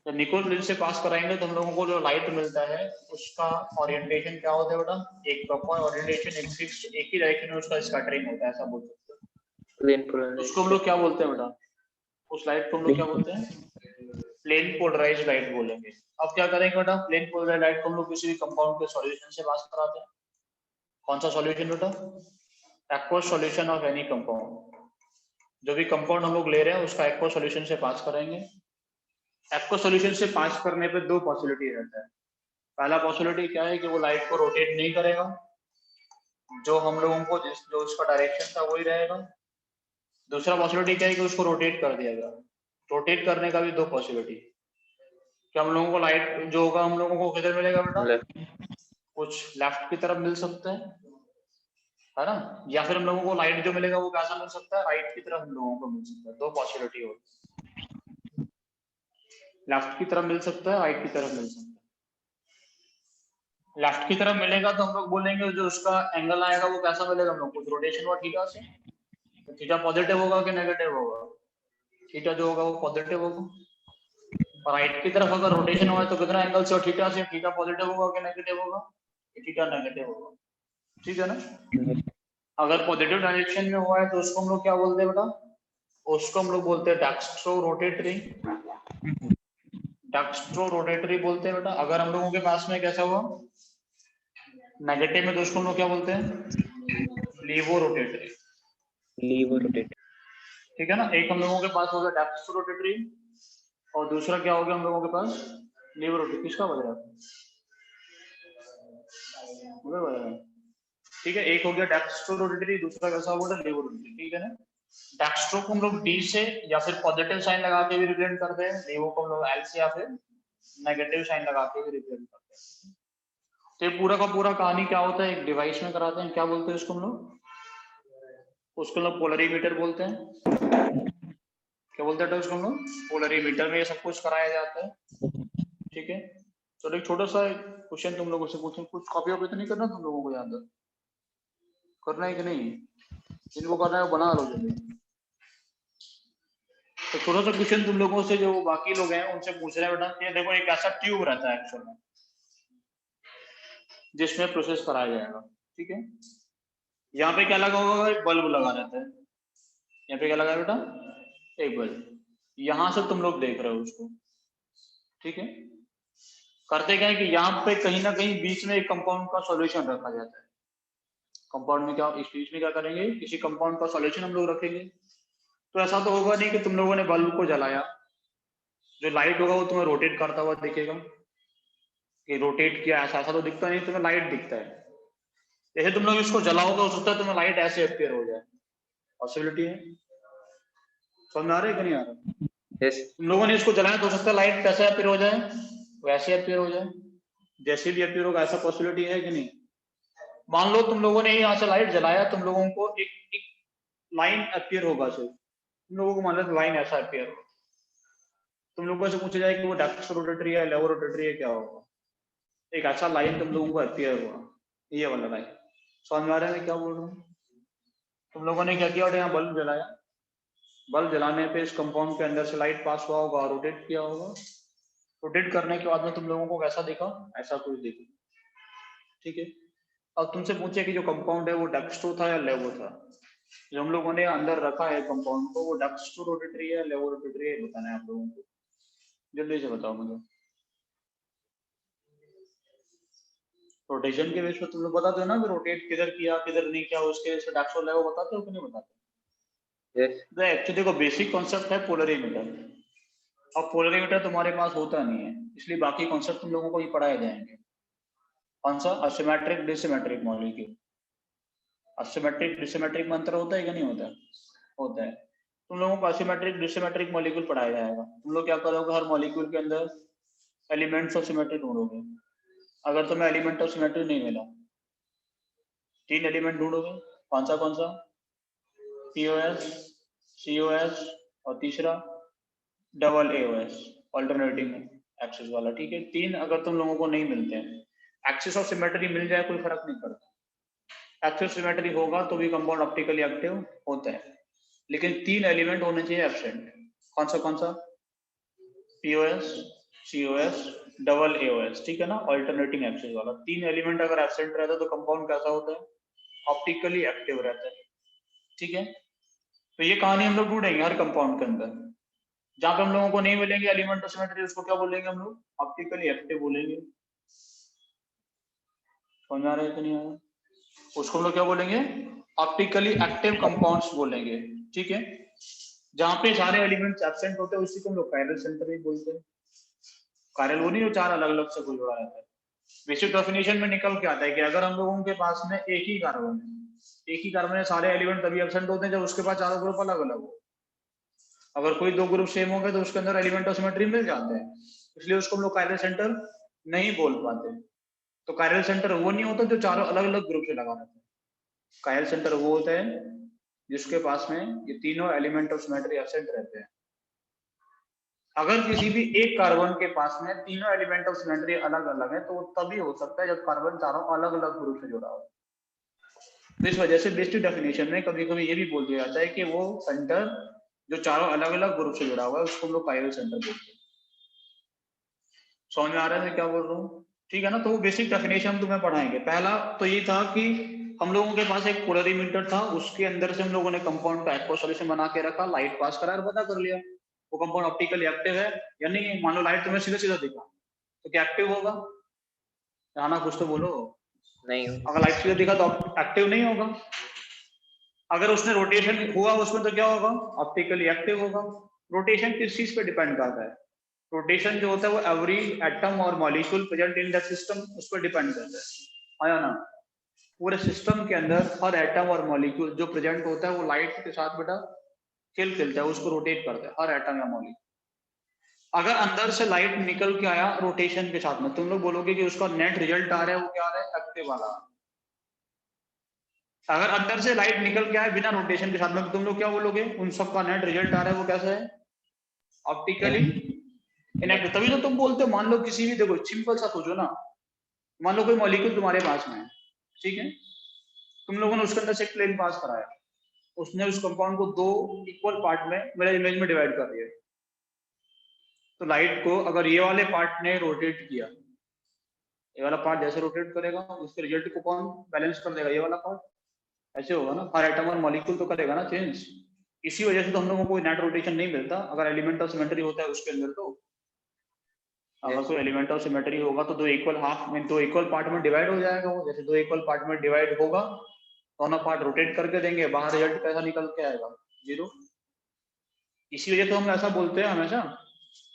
जब निकोल प्रिज्म से पास कराएंगे तो हम लोगों को जो लाइट मिलता है उसका ओरिएंटेशन क्या होता है बेटा? एक प्रॉपर ओरिएंटेशन, एक फिक्स, एक ही डायरेक्शन में उसका स्कैटरिंग होता है, ऐसा बोल सकते हैं। Plane polarised. उसको हम लोग क्या बोलते हैं बेटा? उस लाइट को हम लोग क्या बोलते हैं? प्लेन पोलराइज्ड लाइट बोलेंगे। अब क्या करेंगे बेटा? प्लेन पोलराइज्ड लाइट को हम लोग किसी भी कंपाउंड के सॉल्यूशन से पास कराते हैं। कौन सा सॉल्यूशन बेटा? Aqueous solution of any compound. जो भी कंपाउंड हम लोग ले रहे हैं उसका एक्वस सॉल्यूशन से पास करेंगे। एक्वस सॉल्यूशन से पास करने पे दो पॉसिबिलिटी रहता है। पहला पॉसिबिलिटी क्या है कि वो लाइट को रोटेट नहीं करेगा, जो हम लोगों को जो उसका डायरेक्शन था वही रहेगा। दूसरा पॉसिबिलिटी क्या है कि उसको रोटेट कर दिया गया। रोटेट करने का भी दो पॉसिबिलिटी, कि हम लोगों को लाइट जो होगा हम लोगों को किधर मिलेगा बेटा? कुछ लेफ्ट की तरफ मिल सकता है ना, या फिर हम लोगों को लाइट जो मिलेगा वो कैसा मिल सकता है? राइट की तरफ हम लोगों को मिल सकता है। दो पॉसिबिलिटी होती है, लेफ्ट की तरफ मिल सकता है, राइट की तरफ मिल सकता है। लेफ्ट की तरफ मिलेगा तो हम लोग बोलेंगे जो उसका एंगल आएगा वो कैसा मिलेगा हम लोग को, रोटेशन हुआ थीटा से, तो थीटा पॉजिटिव होगा कि नेगेटिव होगा, थीटा जो होगा वो पॉजिटिव होगा। और राइट की तरफ अगर रोटेशन हुआ है तो कितना एंगल से, थीटा से, थीटा पॉजिटिव होगा कि नेगेटिव होगा, थीटा नेगेटिव होगा, ठीक है ना। अगर पॉजिटिव डायरेक्शन में हुआ है तो उसको हम लोग क्या बोलते हैं बेटा, उसको हम लोग बोलते हैं डेक्स्ट्रो रोटेटरी, डेक्स्ट्रो रोटेटरी बोलते हैं बेटा। अगर हम लोगों के पास में कैसा हुआ नेगेटिव में तो उसको हम लोग क्या बोलते हैं, लीवो रोटेटरी, लीवर रोटेट। ठीक है ना। एक हम लोगों के पास हो गया डेक्स्ट्रो रोटेटरी और दूसरा क्या हो गया हम लोगों के पास, लीवो रोटेटरी। किसका बज रहा है, मुझे बज रहा है, ठीक है। एक हो गया डेक्स्ट्रो रोटेटरी, दूसरा कैसा होगा लीवो रोटेटरी, ठीक है ना। डेक्स्ट्रो को हम लोग डी से या फिर पॉजिटिव साइन लगा के भी रिप्रेजेंट करते हैं, लीवो को हम लोग एल से या फिर नेगेटिव साइन लगा के भी रिप्रेजेंट करते हैं। तो ये पूरा का पूरा कहानी क्या होता है, एक डिवाइस में कराते हैं, क्या बोलते हैं उसको हम लोग, उसको हम लोग पोलरीमीटर बोलते हैं। क्या बोलते हैं उसको हम लोग, पोलरीमीटर में ये सब कुछ कराया जाता है, ठीक है। तो एक छोटा सा क्वेश्चन तुम लोगों से पूछूं, कुछ कॉपी वॉपी तो नहीं करना तुम लोगों को, याद करना है कि नहीं, जिनको करना है वो बना लो जल्दी। तो छोटा सा क्वेश्चन तुम लोगों से जो बाकी लोग हैं उनसे पूछ रहे हैं बेटा, ये देखो एक ऐसा ट्यूब रहता है एक्चुअल में जिसमें प्रोसेस कराया जाएगा, ठीक है। यहाँ पे क्या लगा होगा, एक बल्ब लगा रहता है, यहाँ पे क्या लगा है बेटा, एक बल्ब, यहाँ से तुम लोग देख रहे हो उसको, ठीक है। करते क्या है कि यहाँ पे कहीं ना कहीं बीच में एक कंपाउंड का सॉल्यूशन रखा जाता है। कंपाउंड में क्या, इस बीच में क्या करेंगे, किसी कंपाउंड का सॉल्यूशन हम लोग रखेंगे। तो ऐसा तो होगा नहीं कि तुम लोगों ने बल्ब को जलाया, जो लाइट होगा वो तुम्हें रोटेट करता हुआ दिखेगा, कि रोटेट किया, ऐसा ऐसा तो दिखता नहीं, तुम्हें लाइट दिखता है। जैसे तुम लोग इसको जलाओगे हो सकता है तुम्हें लाइट ऐसे अपीयर हो जाए, पॉसिबिलिटी है। समझ में आ रहा है कि नहीं आ रहा, यस। तुम लोगों ने इसको जलाया तो हो सकता है लाइट कैसे अपीयर हो जाए, वैसे अपीयर हो जाए, जैसे भी अपीयर होगा, ऐसा पॉसिबिलिटी है कि नहीं। मान लो तुम लोगों ने यहाँ से लाइट जलाया, तुम लोगों को एक लाइन अपीयर होगा, सिर्फ तुम लोगों को मान लो लाइन ऐसा अपीयर हो, तुम लोगों से पूछा जाए कि वो डेक्स्ट्रो रोटेटरी है, लेवो रोटेटरी है, क्या होगा, एक ऐसा लाइन तुम लोगों को अपीयर हुआ, ये वाला लाइन। समझ में आ रहा है मैं क्या बोल रहा हूँ। तुम लोगों ने क्या किया, और यहाँ बल्ब जलाया, बल्ब जलाने पे इस कंपाउंड के अंदर से लाइट पास हुआ होगा, रोटेट किया होगा, रोटेट करने के बाद में तुम लोगों को कैसा दिखा, ऐसा कुछ दिखा, ठीक है। अब तुमसे पूछे कि जो कंपाउंड है वो डेक्स्ट्रो था या लेवो था, जो हम लोगों ने अंदर रखा है कंपाउंड को, वो डेक्स्ट्रो रोटेटरी है, लेवो रोटेटरी है, बताना है आप लोगों को, जल्दी से बताओ मुझे। रोटेशन के बेस पे तुम लोग बताते हो ना कि रोटेट किधर किया किधर नहीं किया, उसके बेस पे डेक्स्ट्रो लेवो बताते हो कि नहीं बताते। यस। तो एक्चुअली देखो बेसिक कॉन्सेप्ट है पोलरीमीटर। अब पोलरीमीटर तुम्हारे पास होता नहीं है, इसलिए बाकी कॉन्सेप्ट तुम लोगों को ही पढ़ाए जाएंगे। कौन सा, असिमेट्रिक डिसिमेट्रिक मॉलिक्यूल, असिमेट्रिक डिसिमेट्रिक में अंतर होता है कि नहीं होता है, होता है। तुम लोगों को असिमेट्रिक डिसिमेट्रिक मॉलिक्यूल पढ़ाया जाएगा। तुम लोग क्या करोगे, हर मॉलिक्यूल के अंदर एलिमेंट्स ऑफ सिमेट्री ढूंढोगे। अगर तुम्हें एलिमेंट ऑफ सिमेट्री नहीं मिला, 3 एलिमेंट ढूंढोगे, कौन सा, पीओएस, सीओएस और तीसरा डबल एओएस, अल्टरनेटिंग एक्सिस वाला, ठीक है। 3 अगर तुम लोगों को नहीं मिलते हैं, एक्सिस ऑफ सिमेट्री मिल जाए कोई फर्क नहीं पड़ता, एक्सिस सिमेट्री होगा तो भी कंपाउंड ऑप्टिकली एक्टिव होता है, लेकिन 3 एलिमेंट होने चाहिए एब्सेंट। कौन सा, पीओएस, सीओएस, डबल एओएस, ठीक है ना, अल्टरनेटिंग एक्सिस वाला। 3 एलिमेंट अगर एब्सेंट रहता है तो कंपाउंड कैसा होता है, ऑप्टिकली एक्टिव रहता है, ठीक है। तो ये कहानी हम लोग ढूंढेंगे हर कंपाउंड के अंदर। जहां पे हम लोगों को नहीं मिलेंगे एलिमेंट ऑफ सिमेट्री, उसको क्या बोलेंगे हम लोग, ऑप्टिकली एक्टिव बोलेंगे। समझ आ रहा है कि नहीं आ रहा, उसको हम लोग क्या बोलेंगे, ऑप्टिकली एक्टिव कंपाउंड्स बोलेंगे, ठीक है। जहां पे सारे एलिमेंट्स एब्सेंट होते हैं उसी को हम लोग कायरल सेंटर भी बोलते हैं। कायरल वो नहीं, जो 4 अलग अलग से कोई जुड़ा रहता है। बेसिक डेफिनेशन में निकल के आता है कि अगर हम लोगों के पास में एक ही कार्बन है, सारे एलिमेंट तभी एब्सेंट होते हैं जब उसके पास चारों ग्रुप अलग अलग हो। अगर कोई 2 ग्रुप सेम हो गए तो उसके अंदर एलिमेंट ऑफ सिमेट्री मिल जाते हैं, इसलिए उसको हम लोग कायरल सेंटर नहीं बोल पाते। तो कायरल सेंटर वो नहीं होता जो चारों अलग अलग ग्रुप से लगा रहता है। कायरल सेंटर वो होता है जिसके पास में ये तीनों एलिमेंट ऑफ सिमेट्री एब्सेंट रहते हैं। अगर किसी भी एक कार्बन के पास में तीनों एलिमेंट ऑफ सिमेट्री अलग अलग है तो तभी हो सकता है जब कार्बन चारों अलग अलग ग्रुप से जुड़ा हो। तो इस वजह से बेसिक डेफिनेशन में कभी कभी ये भी बोल दिया जाता है कि वो सेंटर जो चारों अलग अलग ग्रुप से जुड़ा हुआ है उसको हम लोग कायरल सेंटर बोलते हैं। समझ में आ रहा है मैं क्या बोल रहा हूँ? ठीक है ना। तो वो बेसिक डेफिनेशन तुम्हें पढ़ाएंगे। पहला तो ये था कि हम लोगों के पास एक पोलरीमीटर था, उसके अंदर से हम लोगों ने कंपाउंड का एक्वा सॉल्यूशन बना के रखा, लाइट पास करा और पता कर लिया वो कंपाउंड ऑप्टिकली एक्टिव है या नहीं है। मान लो लाइट तुम्हें सीधा सीधा दिखा तो क्या एक्टिव होगा? जाना कुछ तो बोलो। नहीं अगर लाइट सीधा दिखा तो एक्टिव नहीं होगा। अगर उसने रोटेशन हुआ उसमें तो क्या होगा? ऑप्टिकली एक्टिव होगा। रोटेशन किस चीज पे डिपेंड करता है? रोटेशन जो होता है वो एवरी एटम और molecule present in the system उस पर डिपेंड करता है। आया ना? पूरे सिस्टम के अंदर हर एटम और मॉलिक्यूल जो प्रेजेंट होता है वो लाइट के साथ बेटा खेल खेलता है, उसको रोटेट करता है हर एटम या मॉलिक्यूल। अगर अंदर से लाइट निकल के आया रोटेशन के साथ में, तुम लोग बोलोगे कि उसका नेट रिजल्ट आ रहा है वो क्या आ रहा है? एक्टिव वाला। अगर अंदर से लाइट निकल के आए बिना रोटेशन के साथ में तो तुम लोग क्या बोलोगे? उन सब का नेट रिजल्ट आ रहा है वो कैसा है? Optically inactive. तभी तो तुम बोलते हो, मान लो किसी भी, देखो सिंपल सा सोचो ना, मान लो कोई मॉलिक्यूल तुम्हारे पास में है, ठीक है, तुम लोगों ने उसके अंदर से एक प्लेन पास कराया, उसने उस कंपाउंड को दो इक्वल पार्ट में मेरा इमेज में डिवाइड कर दिया। तो लाइट को अगर ये वाले पार्ट ने रोटेट किया, ये वाला पार्ट जैसे रोटेट करेगा उसके रिजल्ट को कौन बैलेंस कर देगा? ये वाला पार्ट। ऐसे होगा ना, हर एटम और मॉलिक्यूल तो करेगा ना चेंज। इसी वजह से तो हम लोगों को नेट रोटेशन नहीं मिलता अगर एलिमेंट ऑफ सिमेट्री होता है उसके अंदर। तो अगर कोई एलिमेंट ऑफ सिमेट्री होगा तो दो इक्वल हाफ में, दो इक्वल पार्ट में डिवाइड हो जाएगा वो। जैसे दो इक्वल पार्ट में डिवाइड होगा, दोनों पार्ट रोटेट करके देंगे, बाहर रिजल्ट कैसा निकल के आएगा? जीरो। इसी वजह से हम ऐसा बोलते हैं हमेशा।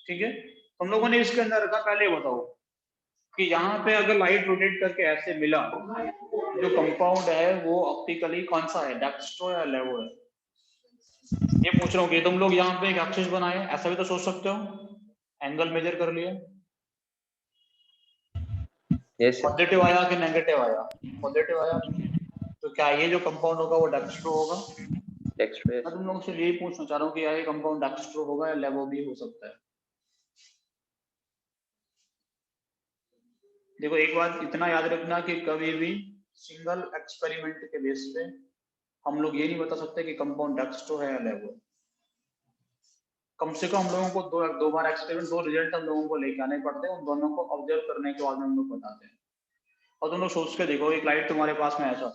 ठीक है, हम लोगों ने इसके अंदर रखा, पहले बताओ कि यहाँ पे अगर लाइट रोटेट करके ऐसे मिला, जो कंपाउंड है वो ऑप्टिकली कौन सा है? डेक्स्ट्रो या लेवो है? ये पूछ रहा हूँ कि तुम लोग यहाँ पे एक एक्सिस बनाए, ऐसा भी तो सोच सकते हो, एंगल मेजर कर लिया, पॉजिटिव आया कि नेगेटिव आया? पॉजिटिव आया, तो क्या ये जो कंपाउंड होगा वो डेक्स्ट्रो होगा? मैं तुम लोगों से यही पूछना चाह रहा हूँ कि क्या ये कंपाउंड डेक्स्ट्रो होगा या लेवो भी हो सकता है? देखो एक बात इतना याद रखना कि कभी भी सिंगल एक्सपेरिमेंट के बेस पे हम लोग ये नहीं बता सकते कि कंपाउंड डेक्स्ट्रो है या लेवो। कम से कम हम लोगों को दो बार एक्सपेरिमेंट, दो रिजल्ट हम लोगों को लेके आने पड़ते हैं, उन दोनों को ऑब्जर्व करने के बाद हम लोग बताते हैं। और तुम लोग सोच के देखो, एक लाइट तुम्हारे पास में ऐसा,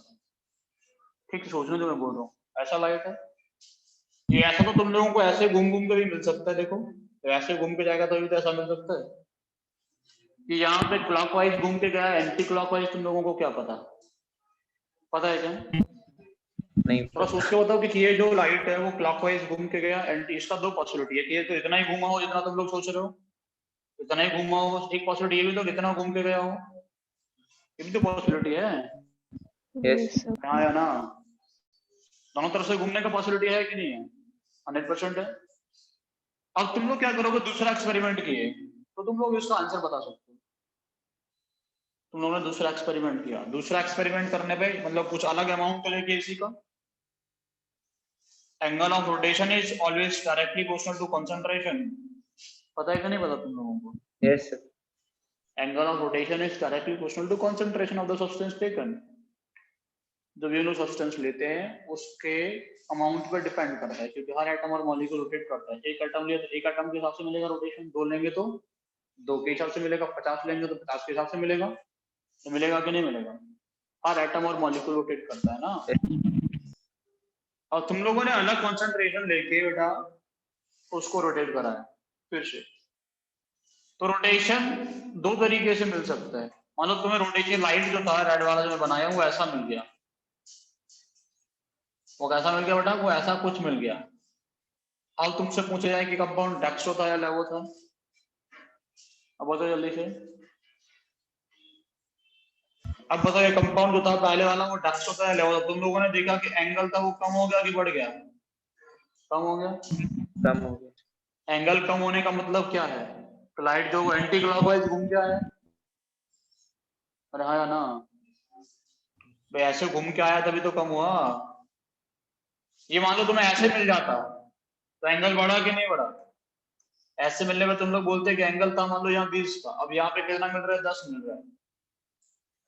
ठीक सोचने जो मैं बोल रहा हूँ, ऐसा लाइट है, ये ऐसा तो तुम लोगों को ऐसे घूम घूम के भी मिल सकता है। देखो तो ऐसे घूम के जाएगा तो ऐसा मिल सकता है कि यहाँ पे क्लॉकवाइज घूम के गया, एंटी क्लॉकवाइज तुम लोगों को क्या पता है क्या? नहीं थोड़ा सोच के बताओ कि ये जो लाइट है वो क्लॉकवाइज घूम के गया, एंटी, इसका दो पॉसिबिलिटी है कि ये तो इतना ही घूमा हो जितना तुम लोग सोच रहे हो, इतना ही घूमा हो। एक पॉसिबिलिटी ये भी तो कितना घूम के गया हो, ये भी तो पॉसिबिलिटी है। Yes, sir. हाँ या ना? दोनों तरफ से घूमने का पॉसिबिलिटी है कि नहीं है? 100% है। अब तुम लोग क्या करोगे? दूसरा एक्सपेरिमेंट किए तो तुम लोग इसका आंसर बता सकते हो। तुम लोगों ने दूसरा एक्सपेरिमेंट किया, दूसरा एक्सपेरिमेंट करने पे मतलब कुछ अलग अमाउंट करेगी इसी का। Angle of rotation is always directly proportional to concentration. पता है कि नहीं पता तुम लोगों को? Yes sir. Angle of rotation is directly proportional to concentration of the substance taken. जो भी लोग सब्सटेंस लेते हैं उसके अमाउंट पर डिपेंड करता है, क्योंकि हर एटम और मॉलिक्यूल रोटेट करता है। एक एटम लिया तो एक एटम के हिसाब से मिलेगा रोटेशन, दो लेंगे तो दो के हिसाब से मिलेगा, 50 लेंगे तो 50 के हिसाब से मिलेगा। तो मिलेगा कि नहीं मिलेगा? हर एटम और मॉलिक्यूल रोटेट करता है ना। और तुम लोगों ने अलग कंसंट्रेशन लेके बेटा उसको रोटेट करा है फिर से। तो रोटेशन दो तरीके से मिल सकता है। मान लो तुम्हें रोटेशन लाइट जो था रेड वाला जो मैं बनाया वो ऐसा मिल गया, वो कैसा मिल गया बेटा? वो ऐसा कुछ मिल गया। अब तुमसे पूछा जाए कि कंपाउंड डेक्स्ट्रो था या लेवो था, अब बताओ जल्दी से। अब बताओ ये कंपाउंड जो था पहले वाला वो डेक्स्ट्रो था या लेवो था? तुम लोगों ने देखा कि एंगल था वो कम हो गया कि बढ़ गया? कम हो गया। कम हो गया। एंगल कम होने का मतलब क्या है? तो लाइट जो एंटी क्लॉकवाइज घूम के आया। अरे हाँ या ना भाई, ऐसे घूम के आया तभी तो कम हुआ। ये मान लो तुम्हें ऐसे मिल जाता तो एंगल बढ़ा कि नहीं बढ़ा? ऐसे मिलने में तुम लोग बोलते कि एंगल था मान लो यहाँ 20 का, अब यहाँ पे कितना मिल रहा है, 10 मिल रहा है,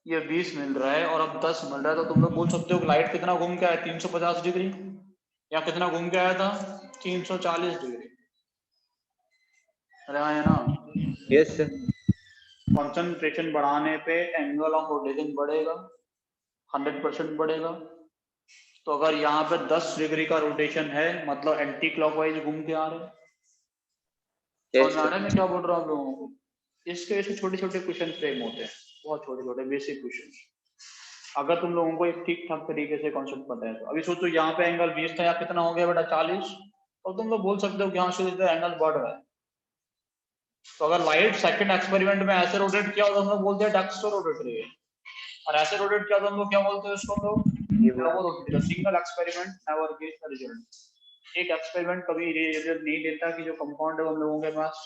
ये 20 मिल रहा है और अब 10 मिल रहा है, तो तुम लोग बोल सकते हो कि लाइट कितना घूम के आया, 350 डिग्री, या कितना घूम के आया था, 340 डिग्री। अरे हाँ है ना। Yes sir. कंसंट्रेशन बढ़ाने पे एंगल ऑफ रोटेशन बढ़ेगा, 100% बढ़ेगा। तो अगर यहाँ पे 10 डिग्री का रोटेशन है मतलब एंटी क्लॉकवाइज घूम के आ रहे हैं। समझ में आ रहा है मैं क्या बोल रहा हूँ आप लोगों को? इसके वजह से छोटे छोटे क्वेश्चन फ्रेम होते हैं, बहुत छोटे छोटे बेसिक क्वेश्चन। अगर तुम लोगों को एक ठीक ठाक तरीके से कॉन्सेप्ट पता है तो अभी सोचो यहाँ पे एंगल 20 था, यहाँ कितना हो गया बेटा 40, और तुम लोग बोल सकते हो कि यहाँ से एंगल बढ़ रहा है। तो अगर लाइट सेकंड एक्सपेरिमेंट में ऐसे रोटेट किया तो हम लोग बोलते हैं डेक्स तो रोटेट रही है, और ऐसे रोटेट किया तो हम लोग क्या बोलते हैं उसको, हम लोग single experiment never gives the result. एक एक्सपेरिमेंट कभी रिजल्ट नहीं देता कि जो कंपाउंड है हम लोगों के पास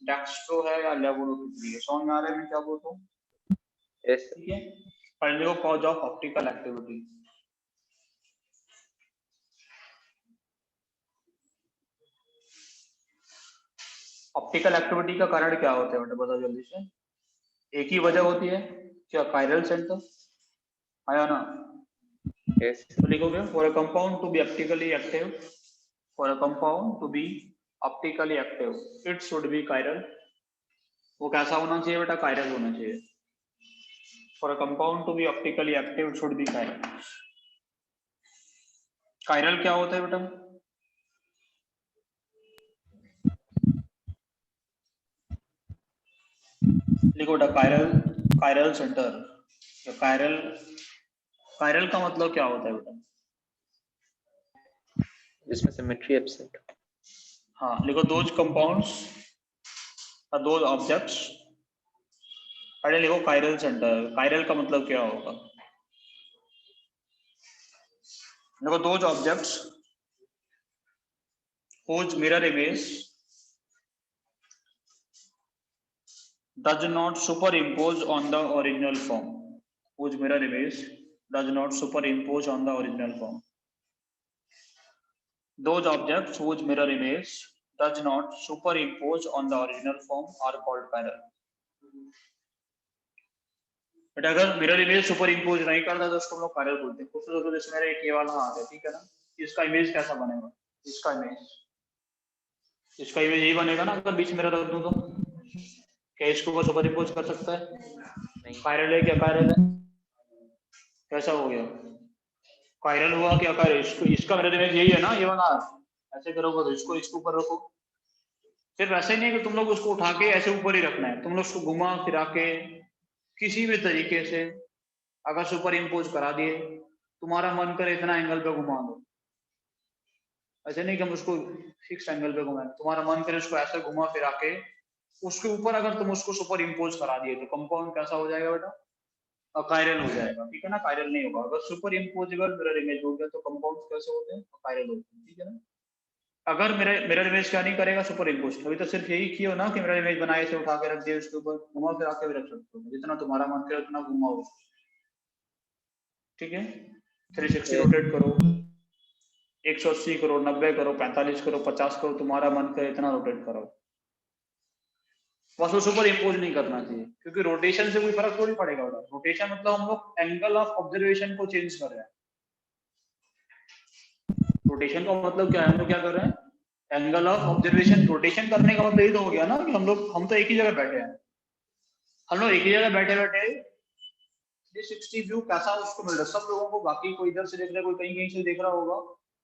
डेक्स्ट्रो है या लेवोरोटेटरी है। समझ में आ रहा है मैं क्या बोलता हूँ? यस ठीक है, पहले को cause of optical activity. Optical activity का कारण क्या होता है बेटा, बताओ जल्दी से। एक ही वजह होती है क्या, कायरल सेंटर आया ना। यस तो लिखोगे for a compound to be optically active, for a compound to be optically active it should be chiral. वो कैसा होना चाहिए बेटा, कायरल होना चाहिए। For a compound to be optically active it should be chiral. Chiral क्या होता है बेटा, लिखो बेटा chiral, chiral centre. Chiral, chiral का मतलब क्या होता है बेटा, जिसमें सिमेट्री एब्सेंट। हाँ लिखो दोज कंपाउंड्स दोज ऑब्जेक्ट्स। पहले लिखो कायरल सेंटर, कायरल का मतलब क्या होगा, देखो those objects whose mirror image does not superimpose on the original form, whose mirror image does not superimpose on the original form. Those objects whose mirror image does not superimpose on the original form are called chiral. But अगर mirror image super impose नहीं करता तो उसको हम लोग chiral बोलते हैं। कुछ तो जैसे मेरा एक ये वाला हाथ है, ठीक है ना, इसका इमेज कैसा बनेगा, इसका इमेज यही बनेगा ना अगर बीच में रख दूं तो। क्या इसको सुपर इम्पोज कर सकता है? नहीं। कायरल है क्या, कायरल है, कैसा हो गया, कायरल हुआ क्या कायरल। इसको इसका मिरर इमेज यही है ना, ये वाला ऐसे करोगे तो इसको इसके ऊपर रखो। सिर्फ ऐसे नहीं है कि तुम लोग उसको उठा के ऐसे ऊपर ही रखना है, तुम लोग उसको घुमा फिरा के किसी भी तरीके से अगर सुपर इम्पोज करा दिए, तुम्हारा मन करे इतना एंगल पे घुमा दो। ऐसे नहीं कि हम उसको फिक्स एंगल पे घुमाएं, तुम्हारा मन करे उसको ऐसे घुमा फिरा के उसके ऊपर अगर तुम उसको सुपर इम्पोज करा दिए तो कंपाउंड कैसा हो जाएगा बेटा, कायरल हो जाएगा। ठीक है ना, कायरल नहीं होगा। अगर सुपर इम्पोजेबल मिरर इमेज हो गया तो कंपाउंड कैसे होते हैं, कायरल होते हैं। ठीक है ना, अगर मिरर इमेज क्या नहीं करेगा, सुपर इम्पोज। अभी तो सिर्फ यही किया ना कि मिरर इमेज बनाए से उठा के रख दिए, उसके ऊपर घुमा फिरा के भी रख सकते हो, जितना तुम्हारा मन करे उतना घुमाओ। ठीक है, 360 रोटेट करो, 180 करो, 90 करो, 45 करो, 50 करो, तुम्हारा मन करे इतना रोटेट करो, बस वो सुपर इम्पोज नहीं करना चाहिए, क्योंकि रोटेशन से कोई फर्क थोड़ी पड़ेगा। रोटेशन मतलब हम लोग एंगल ऑफ ऑब्जर्वेशन को चेंज कर रहे हैं। रोटेशन का मतलब क्या है, हम लोग क्या कर रहे हैं, एंगल ऑफ ऑब्जर्वेशन। रोटेशन करने का मतलब ये तो हो गया ना कि हम तो एक ही जगह बैठे हैं, हम लोग एक ही जगह बैठे बैठे 360 व्यू कैसा उसको मिल रहा है सब लोगों को। बाकी कोई इधर से देख रहा है, कोई कहीं कहीं से देख रहा होगा,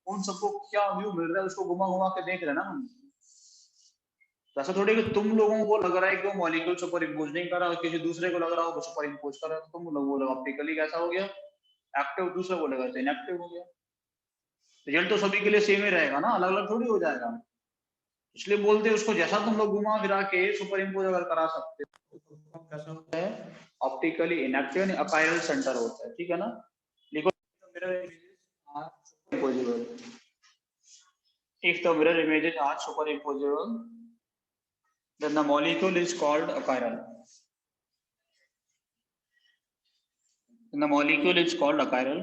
उन सबको क्या व्यू मिल रहा है उसको घुमा घुमा के देख रहे हैं ना हम। ऐसा थोड़ी कि तुम लोगों को लग रहा है कि वो मॉलिक्यूल सुपर इम्पोज नहीं कर रहा, किसी दूसरे को लग रहा हो वो सुपर इम्पोज कर रहा है, तो तुम लोग बोलोगे ऑप्टिकली कैसा हो गया, एक्टिव, दूसरा बोलेगा तो इनएक्टिव हो गया। रिजल्ट तो सभी के लिए सेम ही रहेगा ना, अलग अलग थोड़ी हो जाएगा। इसलिए बोलते हैं उसको जैसा तुम लोग घुमा फिरा के सुपर इम्पोज अगर करा सकते हो तो कैसा होता है, ऑप्टिकली इनएक्टिव यानी अकायरल सेंटर होता है। ठीक है ना, लिखो impossible. If the mirror images are superimposable, then the molecule is called a chiral. Then the molecule is called a chiral.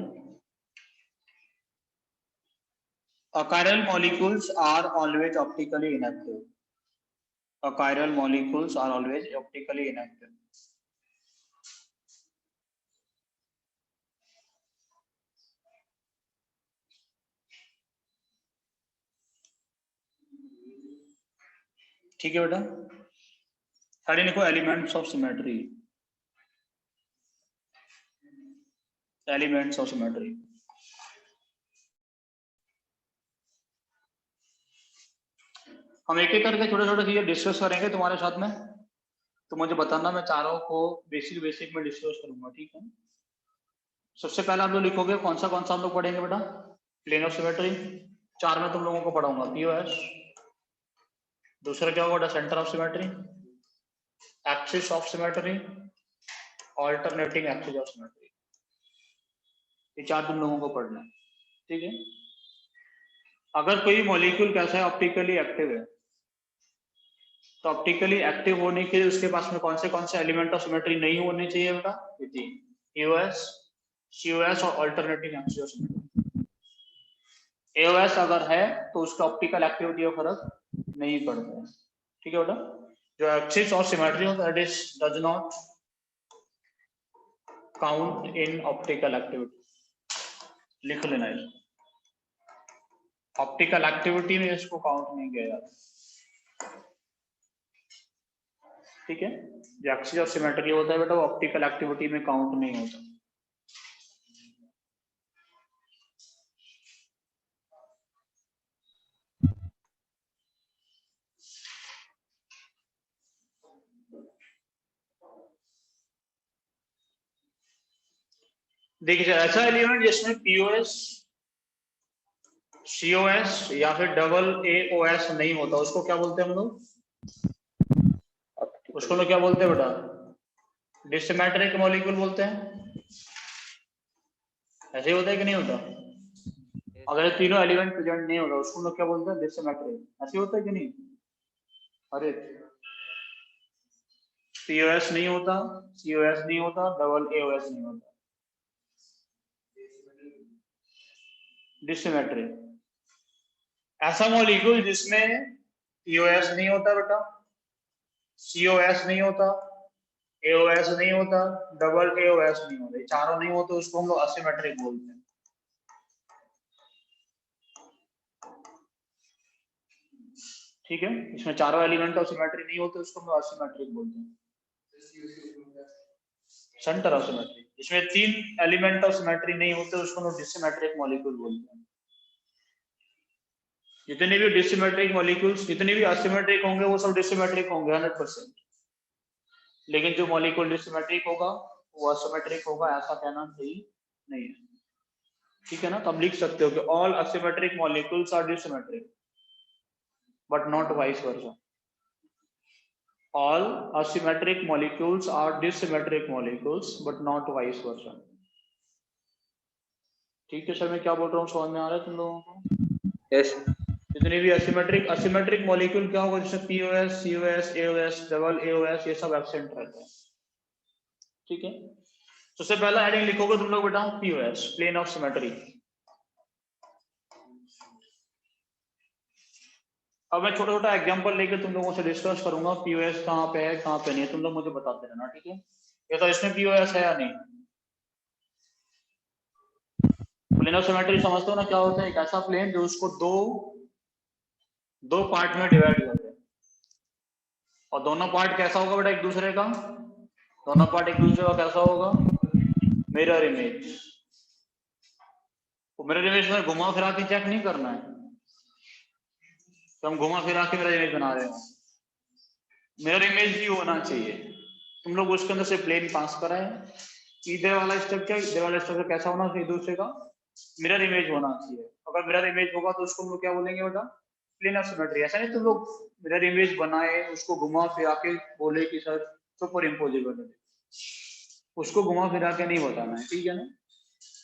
Achiral molecules are always optically inactive. Chiral molecules are always optically inactive. ठीक है बेटा, सारे लिखो elements of symmetry, elements of symmetry. हम एक एक करके छोटे छोटे चीजें डिस्कस करेंगे तुम्हारे साथ में, तो मुझे बताना, मैं चारों को बेसिक बेसिक में डिस्कस करूंगा, ठीक है। सबसे पहले आप लोग लिखोगे कौन सा हम लोग पढ़ेंगे बेटा, प्लेन ऑफ सिमेट्री, चार में तुम लोगों को पढ़ाऊंगा पीओएस। दूसरा क्या होगा, centre of symmetry, axis of symmetry, alternating axis of symmetry, ये चार तुम लोगों को पढ़ना है, ठीक है। अगर कोई मॉलिक्यूल कैसा है, ऑप्टिकली एक्टिव है, तो ऑप्टिकली एक्टिव होने के लिए उसके पास में कौन से एलिमेंट ऑफ सिमेट्री नहीं होने चाहिए बेटा, ये तीन, एओएस, सीओएस और alternating axis of symmetry. AOS अगर है तो उसका ऑप्टिकल एक्टिविटी का फर्क नहीं पड़ता है, ठीक है बेटा। जो एक्सिस ऑफ सिमेट्री होता है, that is does not count in optical activity, लिख लेना है, ऑप्टिकल एक्टिविटी में इसको काउंट नहीं किया जाता, ठीक है। जो एक्सिस ऑफ सिमेट्री होता है बेटा, वो ऑप्टिकल एक्टिविटी में काउंट नहीं होता। देखिए ऐसा एलिमेंट जिसमें पीओएस, सीओएस या फिर डबल एओएस नहीं होता, उसको क्या बोलते हैं हम लोग, उसको लोग क्या बोलते हैं बेटा, डिसिमेट्रिक मॉलिक्यूल बोलते हैं। ऐसे ही होता है कि नहीं होता, अगर तीनों एलिमेंट प्रेजेंट नहीं होता उसको लोग क्या बोलते हैं, डिसिमेट्रिक, ऐसे होता है कि नहीं। अरे पीओएस नहीं होता, सीओएस नहीं होता, डबल एओएस नहीं होता, डिसिमेट्रिक। ऐसा मॉलिक्यूल जिसमें पीओएस नहीं होता बेटा, सीओएस नहीं होता, एओएस नहीं होता, डबल एओएस नहीं होता, चारों नहीं होते उसको हम लोग असिमेट्रिक बोलते हैं, ठीक है। इसमें चारों एलिमेंट ऑफ सिमेट्री नहीं होते उसको हम लोग असिमेट्रिक बोलते हैं, सेंटर ऑफ सिमेट्री। इसमें तीन एलिमेंट ऑफ सिमेट्री नहीं होते उसको हम लोग डिसिमेट्रिक मॉलिक्यूल बोलते हैं। जितने भी डिसिमेट्रिक मॉलिक्यूल्स, जितने भी असिमेट्रिक होंगे वो सब डिसिमेट्रिक होंगे 100%, लेकिन जो मॉलिक्यूल डिसिमेट्रिक होगा वो असिमेट्रिक होगा, ऐसा कहना सही नहीं है, ठीक है ना। तो आप लिख सकते हो कि all asymmetric molecules are dissymmetric but not vice versa, all asymmetric molecules are dissymmetric molecules but not vice versa, ठीक है। सर मैं क्या बोल रहा हूँ समझ में आ रहा है तुम लोगों को? यस। जितने भी असिमेट्रिक मॉलिक्यूल क्या होगा, जैसे POS, COS, AOS, double AOS, ये सब एब्सेंट रहते हैं, ठीक है। तो सबसे पहला हेडिंग लिखोगे तुम लोग बेटा पीओएस, प्लेन ऑफ सिमेट्री। अब मैं छोटा छोटा एग्जांपल लेके तुम लोगों से डिस्कस करूंगा पीओएस कहाँ पे है कहाँ पे नहीं है, तुम लोग मुझे बताते रहना, ठीक है। ये तो इसमें पीओएस है या नहीं, प्लेन ऑफ सिमेट्री समझते हो ना क्या होता है, एक ऐसा प्लेन जो उसको दो पार्ट में डिवाइड करते हैं, और दोनों पार्ट कैसा होगा बेटा एक दूसरे का, दोनों पार्ट एक दूसरे का कैसा होगा, मिरर इमेज। तो मिरर इमेज में घुमा फिरा के चेक नहीं करना है, तो हम घुमा फिरा के मिरर इमेज बना रहे हो, मिरर इमेज भी होना चाहिए। तुम लोग उसके अंदर से प्लेन पास करा है, इधर वाला स्ट्रक्चर कैसा होना चाहिए, दूसरे का मिरर इमेज होना चाहिए। अगर मिरर इमेज होगा तो उसको हम लोग क्या बोलेंगे बेटा, प्लेन ऑफ सिमेट्री। ऐसा नहीं तुम लोग मिरर इमेज बनाए उसको घुमा फिरा के बोले कि सर सुपर इम्पोजिबल है, उसको घुमा फिरा के नहीं बताना है, ठीक है ना।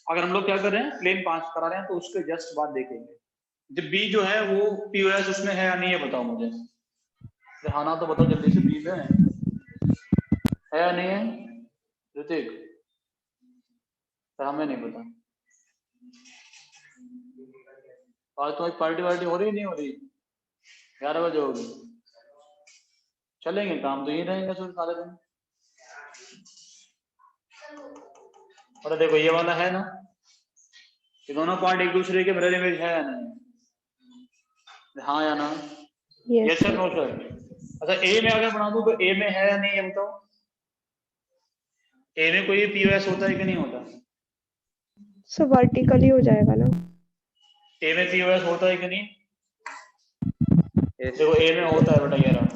अगर हम लोग क्या कर रहे हैं, प्लेन पास करा रहे हैं, तो उसके जस्ट बाद देखेंगे जब बी जो है वो पीओएस उसमें है या नहीं है, बताओ मुझे, हाँ ना तो बताओ जल्दी से, बी में है या नहीं है ऋतिक, हमें नहीं पता। आज तुम्हारी पार्टी वार्टी हो रही नहीं हो रही, 11 बजे होगी, चलेंगे, काम तो यही रहेगा सर सारे दिन। और देखो ये वाला है ना, ये दोनों पार्ट एक दूसरे के मिरर इमेज है या नहीं? हाँ या ना? Yes yes sir, sir. No sir? अच्छा ए में अगर बना दूं तो ए में है या नहीं, ये बताओ। ए में कोई पीओएस होता है कि नहीं होता? सर वर्टिकली हो जाएगा ना? ए में पीओएस होता है कि नहीं? Yes. देखो ए में होता है बेटा, ये रहा।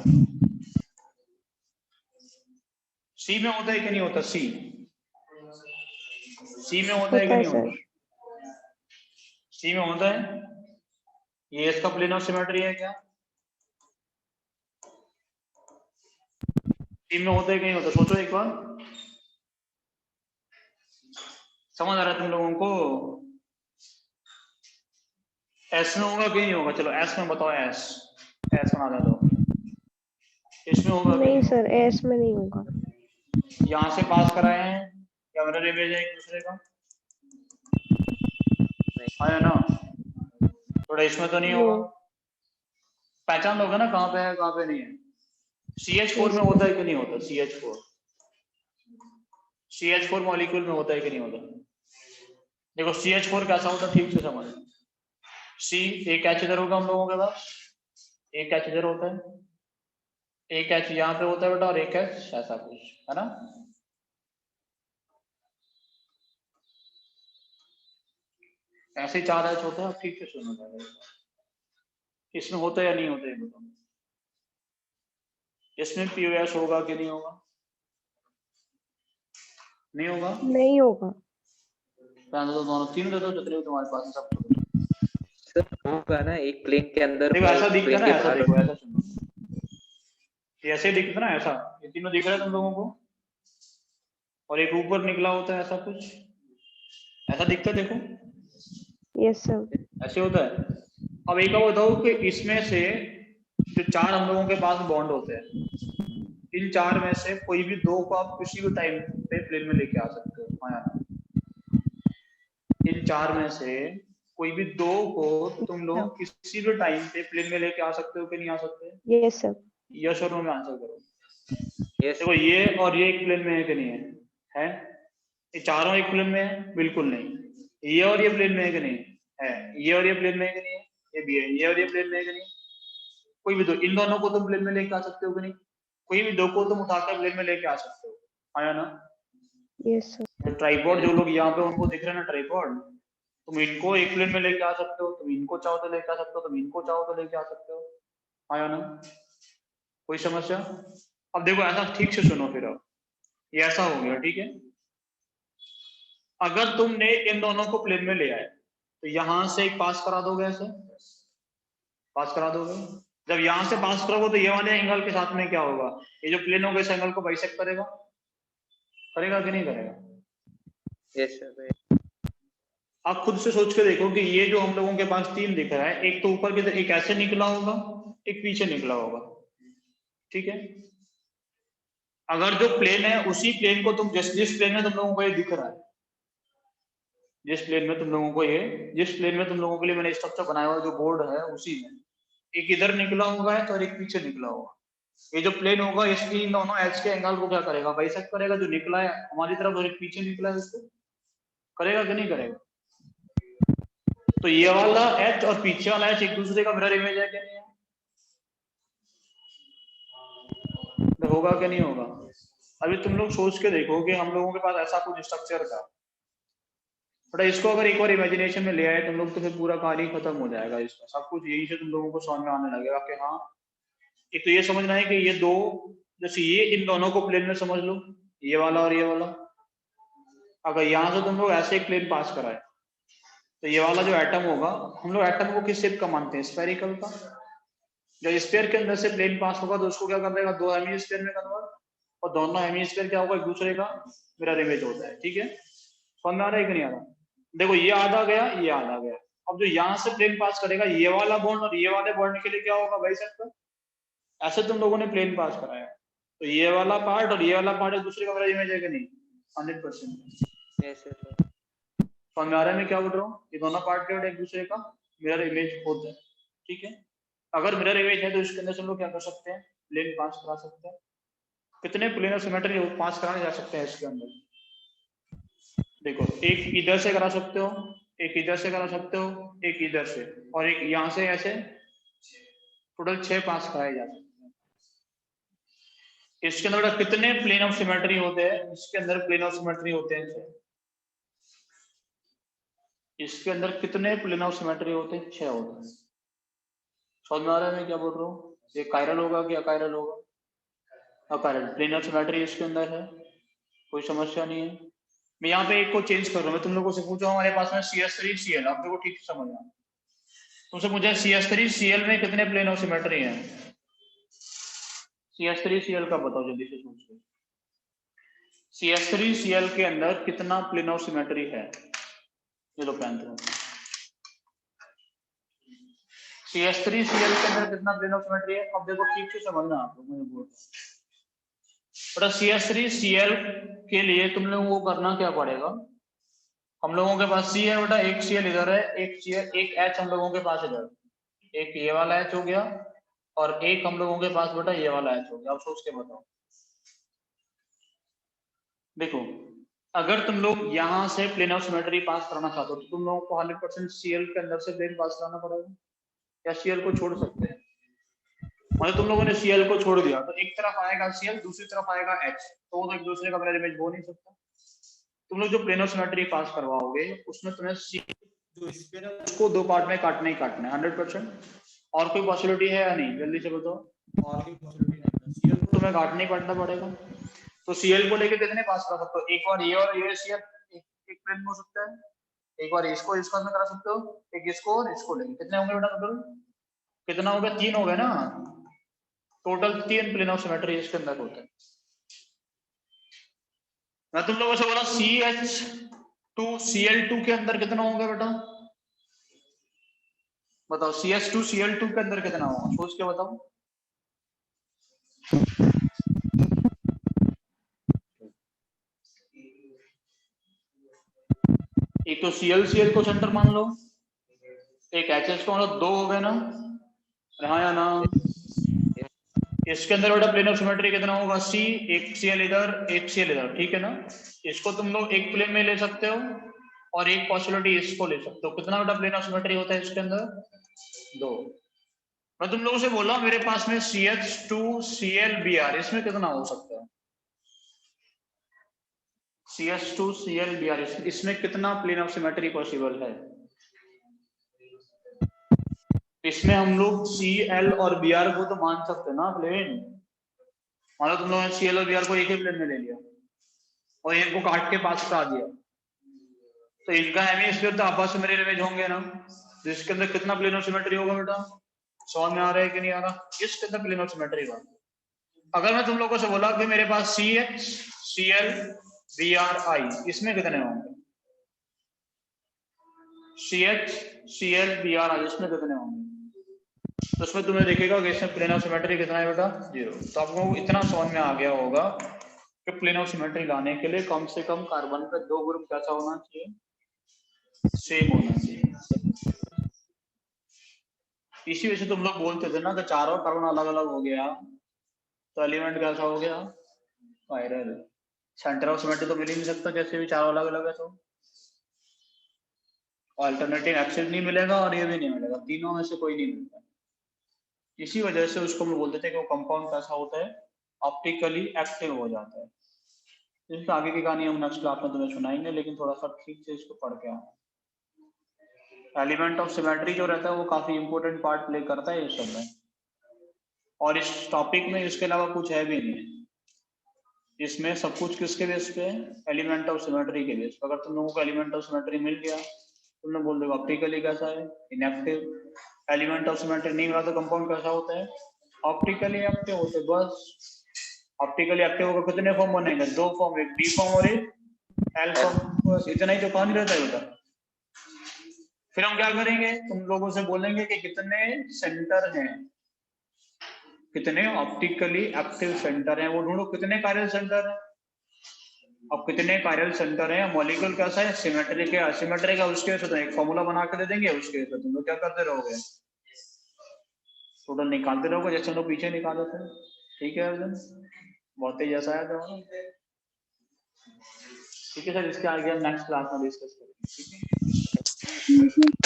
सी में होता है कि नहीं होता? सी में होता है कि होता है नहीं सर। होता? सी में होता है। ये इसका प्लेन ऑफ सिमेट्री है क्या? सी में होता है कि नहीं होता? सोचो एक बार, समझ आ रहा है तुम लोगों को? एस में होगा कि नहीं होगा? चलो एस में बताओ, एस बना दे दो। इसमें होगा कि नहीं नहीं सर, होगा? एस में नहीं होगा। यहाँ से पास कराए हैं या मिरर इमेज है एक दूसरे का? हाँ या ना? थोड़ा इसमें तो नहीं नो। होगा। पहचान लोगे ना कहाँ पे है कहाँ पे नहीं है? CH4 यस में सर। होता है कि नहीं होता? CH4 मॉलिक्यूल में होता है कि नहीं होता? देखो CH4 कैसा होता है, ठीक से समझ। सी एक एच इधर होगा हम लोगों के पास, एक एच इधर होता है, एक एच यहाँ पे होता है बेटा, और एक एच ऐसा कुछ है ना। ऐसे 4 एच होता है। अब ठीक से सुनो पहले, इसमें होता है या नहीं होता है बताओ। इसमें पीओएस होगा कि नहीं होगा? नहीं होगा? नहीं होगा। पहले तो दोनों तीन दे दो जितने भी तुम्हारे पास है सबको। सर होगा ना, एक प्लेन के अंदर देखो होगा, ऐसा एक दिखता है प्लेन ना, के ऐसा बाहर देखो, होगा। ऐसा सुनो, ये ऐसे दिखता है ना, ऐसा ये तीनों दिख रहा है तुम लोगों को, और एक ऊपर निकला होता है ऐसा कुछ, ऐसा दिखता है देखो, यस सर। ऐसे होता है। अब एक और बताओ कि इसमें से जो 4 हम लोगों के पास बॉन्ड होते हैं, इन 4 में से कोई भी 2 को आप किसी भी टाइम पे प्लेन में लेके आ सकते हो, हाँ या ना? इन 4 में से कोई भी 2 को तुम लोग किसी भी टाइम पे प्लेन में लेके आ सकते हो कि नहीं आ सकते? Yes sir. यस और नो में आंसर करो। यस। देखो ये और ये एक प्लेन में है कि नहीं है? है? ये चारों एक प्लेन में है? बिल्कुल नहीं। ये और ये प्लेन में है कि नहीं है? ये और ये प्लेन में है कि नहीं है? ये भी है। ये और ये प्लेन में है कि नहीं? कोई भी दो, इन दोनों को तुम प्लेन में लेके आ सकते हो कि नहीं? कोई भी 2 को तुम उठाकर प्लेन में लेके आ सकते हो, आया ना? Yes sir. ट्राइपॉड जो लोग यहाँ पे उनको दिख रहे हैं ना, ट्राइपॉड, तुम इनको एक प्लेन में लेके आ सकते हो, तुम इनको चाहो तो लेके आ सकते हो, तुम इनको चाहो तो लेके आ सकते हो, आया ना? कोई समस्या? अब देखो ऐसा ठीक से सुनो फिर, अब ये ऐसा हो गया, ठीक है। अगर तुमने इन दोनों को प्लेन में ले आए तो यहां से एक पास करा दोगे, ऐसे पास करा दोगे। जब यहां से पास करोगे तो ये वाले एंगल के साथ में क्या होगा? ये जो प्लेन होगा इस एंगल को बाइसेक्ट करेगा, करेगा कि नहीं करेगा? Yes sir. आप खुद से सोच के देखो कि ये जो हम लोगों के पास 3 दिख रहा है, एक तो ऊपर की तरफ एक ऐसे निकला होगा, एक पीछे निकला होगा, ठीक है। अगर जो प्लेन है उसी प्लेन को तुम जिस प्लेन में तुम लोगों को ये दिख रहा है, जिस प्लेन में तुम लोगों को ये जिस प्लेन में तुम लोगों के लिए मैंने स्ट्रक्चर बनाया हुआ जो बोर्ड है, उसी में एक इधर निकला होगा है तो और एक पीछे निकला होगा। ये जो प्लेन होगा इसकी इन दोनों एच के एंगल को क्या करेगा? बाइसेक्ट करेगा। जो निकला है हमारी तरफ और एक पीछे निकला है उसको करेगा कि नहीं करेगा? तो ये वाला एच और पीछे वाला एच एक दूसरे का मिरर इमेज है कि नहीं है? तो होगा कि नहीं होगा? अभी तुम लोग सोच के देखो कि हम लोगों के पास ऐसा कुछ स्ट्रक्चर था, बट इसको अगर एक बार इमेजिनेशन में ले आए तुम लोग तो फिर पूरा कहानी खत्म हो जाएगा। इसमें सब कुछ यही से तुम लोगों को समझ में आने लगेगा कि हाँ, एक तो ये समझना है कि ये दो, जैसे ये इन दोनों को प्लेन में समझ लो, ये वाला और ये वाला। अगर यहाँ से तुम लोग ऐसे एक प्लेन पास कराए तो ये वाला जो एटम होगा, हम लोग एटम को किस शेप का मानते हैं? स्फेरिकल का। जब स्फीयर के अंदर से प्लेन पास होगा तो उसको क्या कर देगा? 2 हेमिस्फीयर में कन्वर्ट, और दोनों हेमिस्फीयर क्या होगा? एक दूसरे का मिरर इमेज होता है, ठीक है। समझ में आ रहा है कि नहीं आ रहा? देखो ये आधा गया, ये आधा गया। अब जो यहाँ से प्लेन पास करेगा, ये वाला बॉन्ड और ये वाले बॉन्ड के लिए क्या होगा भाई साहब? ऐसे तुम लोगों ने प्लेन पास कराया तो ये वाला पार्ट और ये वाला पार्ट एक दूसरे का मिरर इमेज है कि नहीं? 100%। Yes sir. समझ में आ रहा है मैं क्या बोल रहा हूँ? ये दोनों पार्ट के एक दूसरे का मिरर इमेज होता है, ठीक है। अगर मिरर इमेज है तो इसके अंदर से हम लोग क्या कर सकते हैं? प्लेन पास करा सकते हैं? कितने प्लेन ऑफ सिमेट्री पास कराए जा सकते हैं इसके अंदर? देखो, एक इधर से करा सकते हो, एक इधर से करा सकते हो, एक इधर से, और एक यहाँ से, ऐसे टोटल 6 पास कराए जा सकते हैं। इसके अंदर कितने प्लेन ऑफ सिमेट्री होते हैं? इसके अंदर प्लेन ऑफ सिमेट्री होते हैं 6। इसके अंदर कितने प्लेन ऑफ सिमेट्री होते हैं? 6 होते हैं। समझ में आ रहा है मैं क्या बोल रहा हूँ? ये कायरल होगा कि अकायरल होगा? अकायरल। प्लेन ऑफ सिमेट्री इसके अंदर है, कोई समस्या नहीं है। मैं यहाँ पे एक को चेंज कर रहा हूँ। मैं तुम लोगों से पूछा हमारे पास में CS3 CL, आप देखो ठीक से समझना। तुमसे मुझे CS3 CL में कितने प्लेन ऑफ सिमेट्री हैं? CS3 CL का बताओ जल्दी से सोच के। CS3 CL के अंदर कितना प्लेन ऑफ सिमेट्री है? ये लो पेन तो। CS3 CL के अंदर कितना प्लेन ऑफ सिमेट्री है? अब देखो ठीक से समझना आप लोग, मुझे बोल बेटा CS3 CL के लिए तुम लोगों को करना क्या पड़ेगा? हम लोगों के पास C है बेटा, एक CL इधर है, एक CL, एक H हम लोगों के पास इधर, एक ये वाला H हो गया, और एक हम लोगों के पास बेटा ये वाला H हो गया। अब सोच के बताओ। देखो, अगर तुम लोग यहाँ से प्लेन ऑफ सिमेट्री पास करना चाहते हो तो तुम लोगों को 100% CL के अंदर से प्लेन पास कराना पड़ेगा, या CL को छोड़ सकते हैं? मतलब तुम लोगों ने CL को छोड़ दिया तो एक तरफ आएगा CL, दूसरी तरफ आएगा H, तो वो तो एक दूसरे का मिरर इमेज हो नहीं सकता। तुम लोग जो प्लेन ऑफ सिमेट्री पास करवाओगे उसमें तुम्हें जो स्फीयर है उसको 2 पार्ट में काटना ही काटना है 100%। और कोई पॉसिबिलिटी है या नहीं? जल्दी से बताओ। और कोई पॉसिबिलिटी नहीं है, CL को तुम्हें काटना ही काटना पड़ेगा। तो CL को लेके कितने पास करा सकते हो? एक बार ये और ये CL एक प्लेन में हो सकता है, एक बार इसको इसका में करा सकते हो, एक इसको और इसको लेंगे। कितने होंगे बेटा टोटल? कितना हो गया? 3 हो गए ना टोटल। 3 प्लेन ऑफ सिमेट्री इसके अंदर होते हैं। मैं तुम लोगों से बोला CH2Cl2 के अंदर कितना होगा बेटा? बताओ, CH2Cl2 के अंदर कितना होगा? सोच के बताओ। एक तो ClCl को सेंटर मान लो, एक HH को मान लो, 2 हो गए ना? हाँ या ना? इसके अंदर बेटा प्लेन ऑफ सिमेट्री कितना होगा? C, एक Cl इधर, एक Cl इधर, ठीक है ना? इसको तुम लोग एक प्लेन में ले सकते हो और एक पॉसिबिलिटी इसको ले सकते हो। कितना बेटा प्लेन ऑफ सिमेट्री होता है इसके अंदर? 2। मैं तुम लोगों से बोल रहा हूँ मेरे पास में CH2ClBr, इसमें कितना हो सकता है? CH2ClBr, इसमें कितना प्लेन ऑफ सिमेट्री पॉसिबल है? इसमें हम लोग Cl और Br को तो मान सकते हैं ना प्लेन। मान लो तुम लोगों ने Cl और Br को एक ही प्लेन में ले लिया और इनको काट के पास करा दिया, तो इनका हेमिस्फीयर तो आपस में मेरे इमेज होंगे ना, जिसके अंदर कितना प्लेन ऑफ सिमेट्री होगा बेटा? समझ में आ रहा है कि नहीं आ रहा? इसके अंदर प्लेन ऑफ सिमेट्री होगा। अगर मैं तुम लोगों से बोला कि मेरे पास CHClBri, इसमें कितने होंगे? CHClBri, इसमें कितने होंगे? तो उसमें तुम्हें देखेगा कि इसमें प्लेन ऑफ सिमेट्री कितना है बेटा? 0। तो आपको इतना समझ में आ गया होगा कि प्लेन ऑफ सिमेट्री लाने के लिए कम से कम कार्बन पे 2 ग्रुप कैसा होना चाहिए? सेम होना चाहिए। इसी वजह से तुम लोग बोलते थे ना कि चारों कार्बन अलग अलग हो गया तो एलिमेंट कैसा हो गया? कायरल। सेंटर ऑफ सिमेट्री तो मिल ही नहीं सकता जैसे भी चारों अलग अलग है, तो अल्टरनेटिव एक्सिस नहीं मिलेगा और ये भी नहीं मिलेगा, तीनों में से कोई नहीं मिलता। इसी वजह से उसको हम बोलते थे कि वो कंपाउंड कैसा होता है? ऑप्टिकली एक्टिव हो जाता है। इसके आगे की कहानी हम नेक्स्ट क्लास में तुम्हें सुनाएंगे, लेकिन थोड़ा सा ठीक से इसको पढ़ के आओ। एलिमेंट ऑफ सिमेट्री जो रहता है वो काफी इंपॉर्टेंट पार्ट प्ले करता है इस सब में, और इस टॉपिक में इसके अलावा कुछ है भी नहीं। इसमें सब कुछ किसके बेस पे है? एलिमेंट ऑफ सिमेट्री के बेस पे। अगर तुम लोगों को एलिमेंट ऑफ सिमेट्री मिल गया तुम लोग बोल दो ऑप्टिकली कैसा है? इनएक्टिव। एलिमेंट ऑफ सिमेट्री नहीं मिला तो कंपाउंड कैसा होता है? ऑप्टिकली एक्टिव होते। बस ऑप्टिकली एक्टिव होगा कितने फॉर्म बनेंगे? 2 फॉर्म, एक डी फॉर्म और एक एल फॉर्म। बस इतना ही तो कहानी रहता है बेटा। फिर हम क्या करेंगे? तुम लोगों से बोलेंगे कि कितने सेंटर हैं, कितने ऑप्टिकली एक्टिव सेंटर हैं वो ढूंढो। कितने कायरल सेंटर हैं? अब कितने कायरल सेंटर हैं? मॉलिक्यूल कैसा है? सिमेट्रिक है असिमेट्रिक है, उसके वजह से एक फॉर्मूला बना के दे देंगे, उसके वजह से तुम लोग क्या करते रहोगे? टोटल निकालते रहोगे जैसे हम लोग पीछे निकाले थे। ठीक है अर्जुन, बहुत ही जैसा है जवाब। ठीक है सर, इसके आगे हम नेक्स्ट क्लास में डिस्कस करेंगे। ठीक है। ठीक है।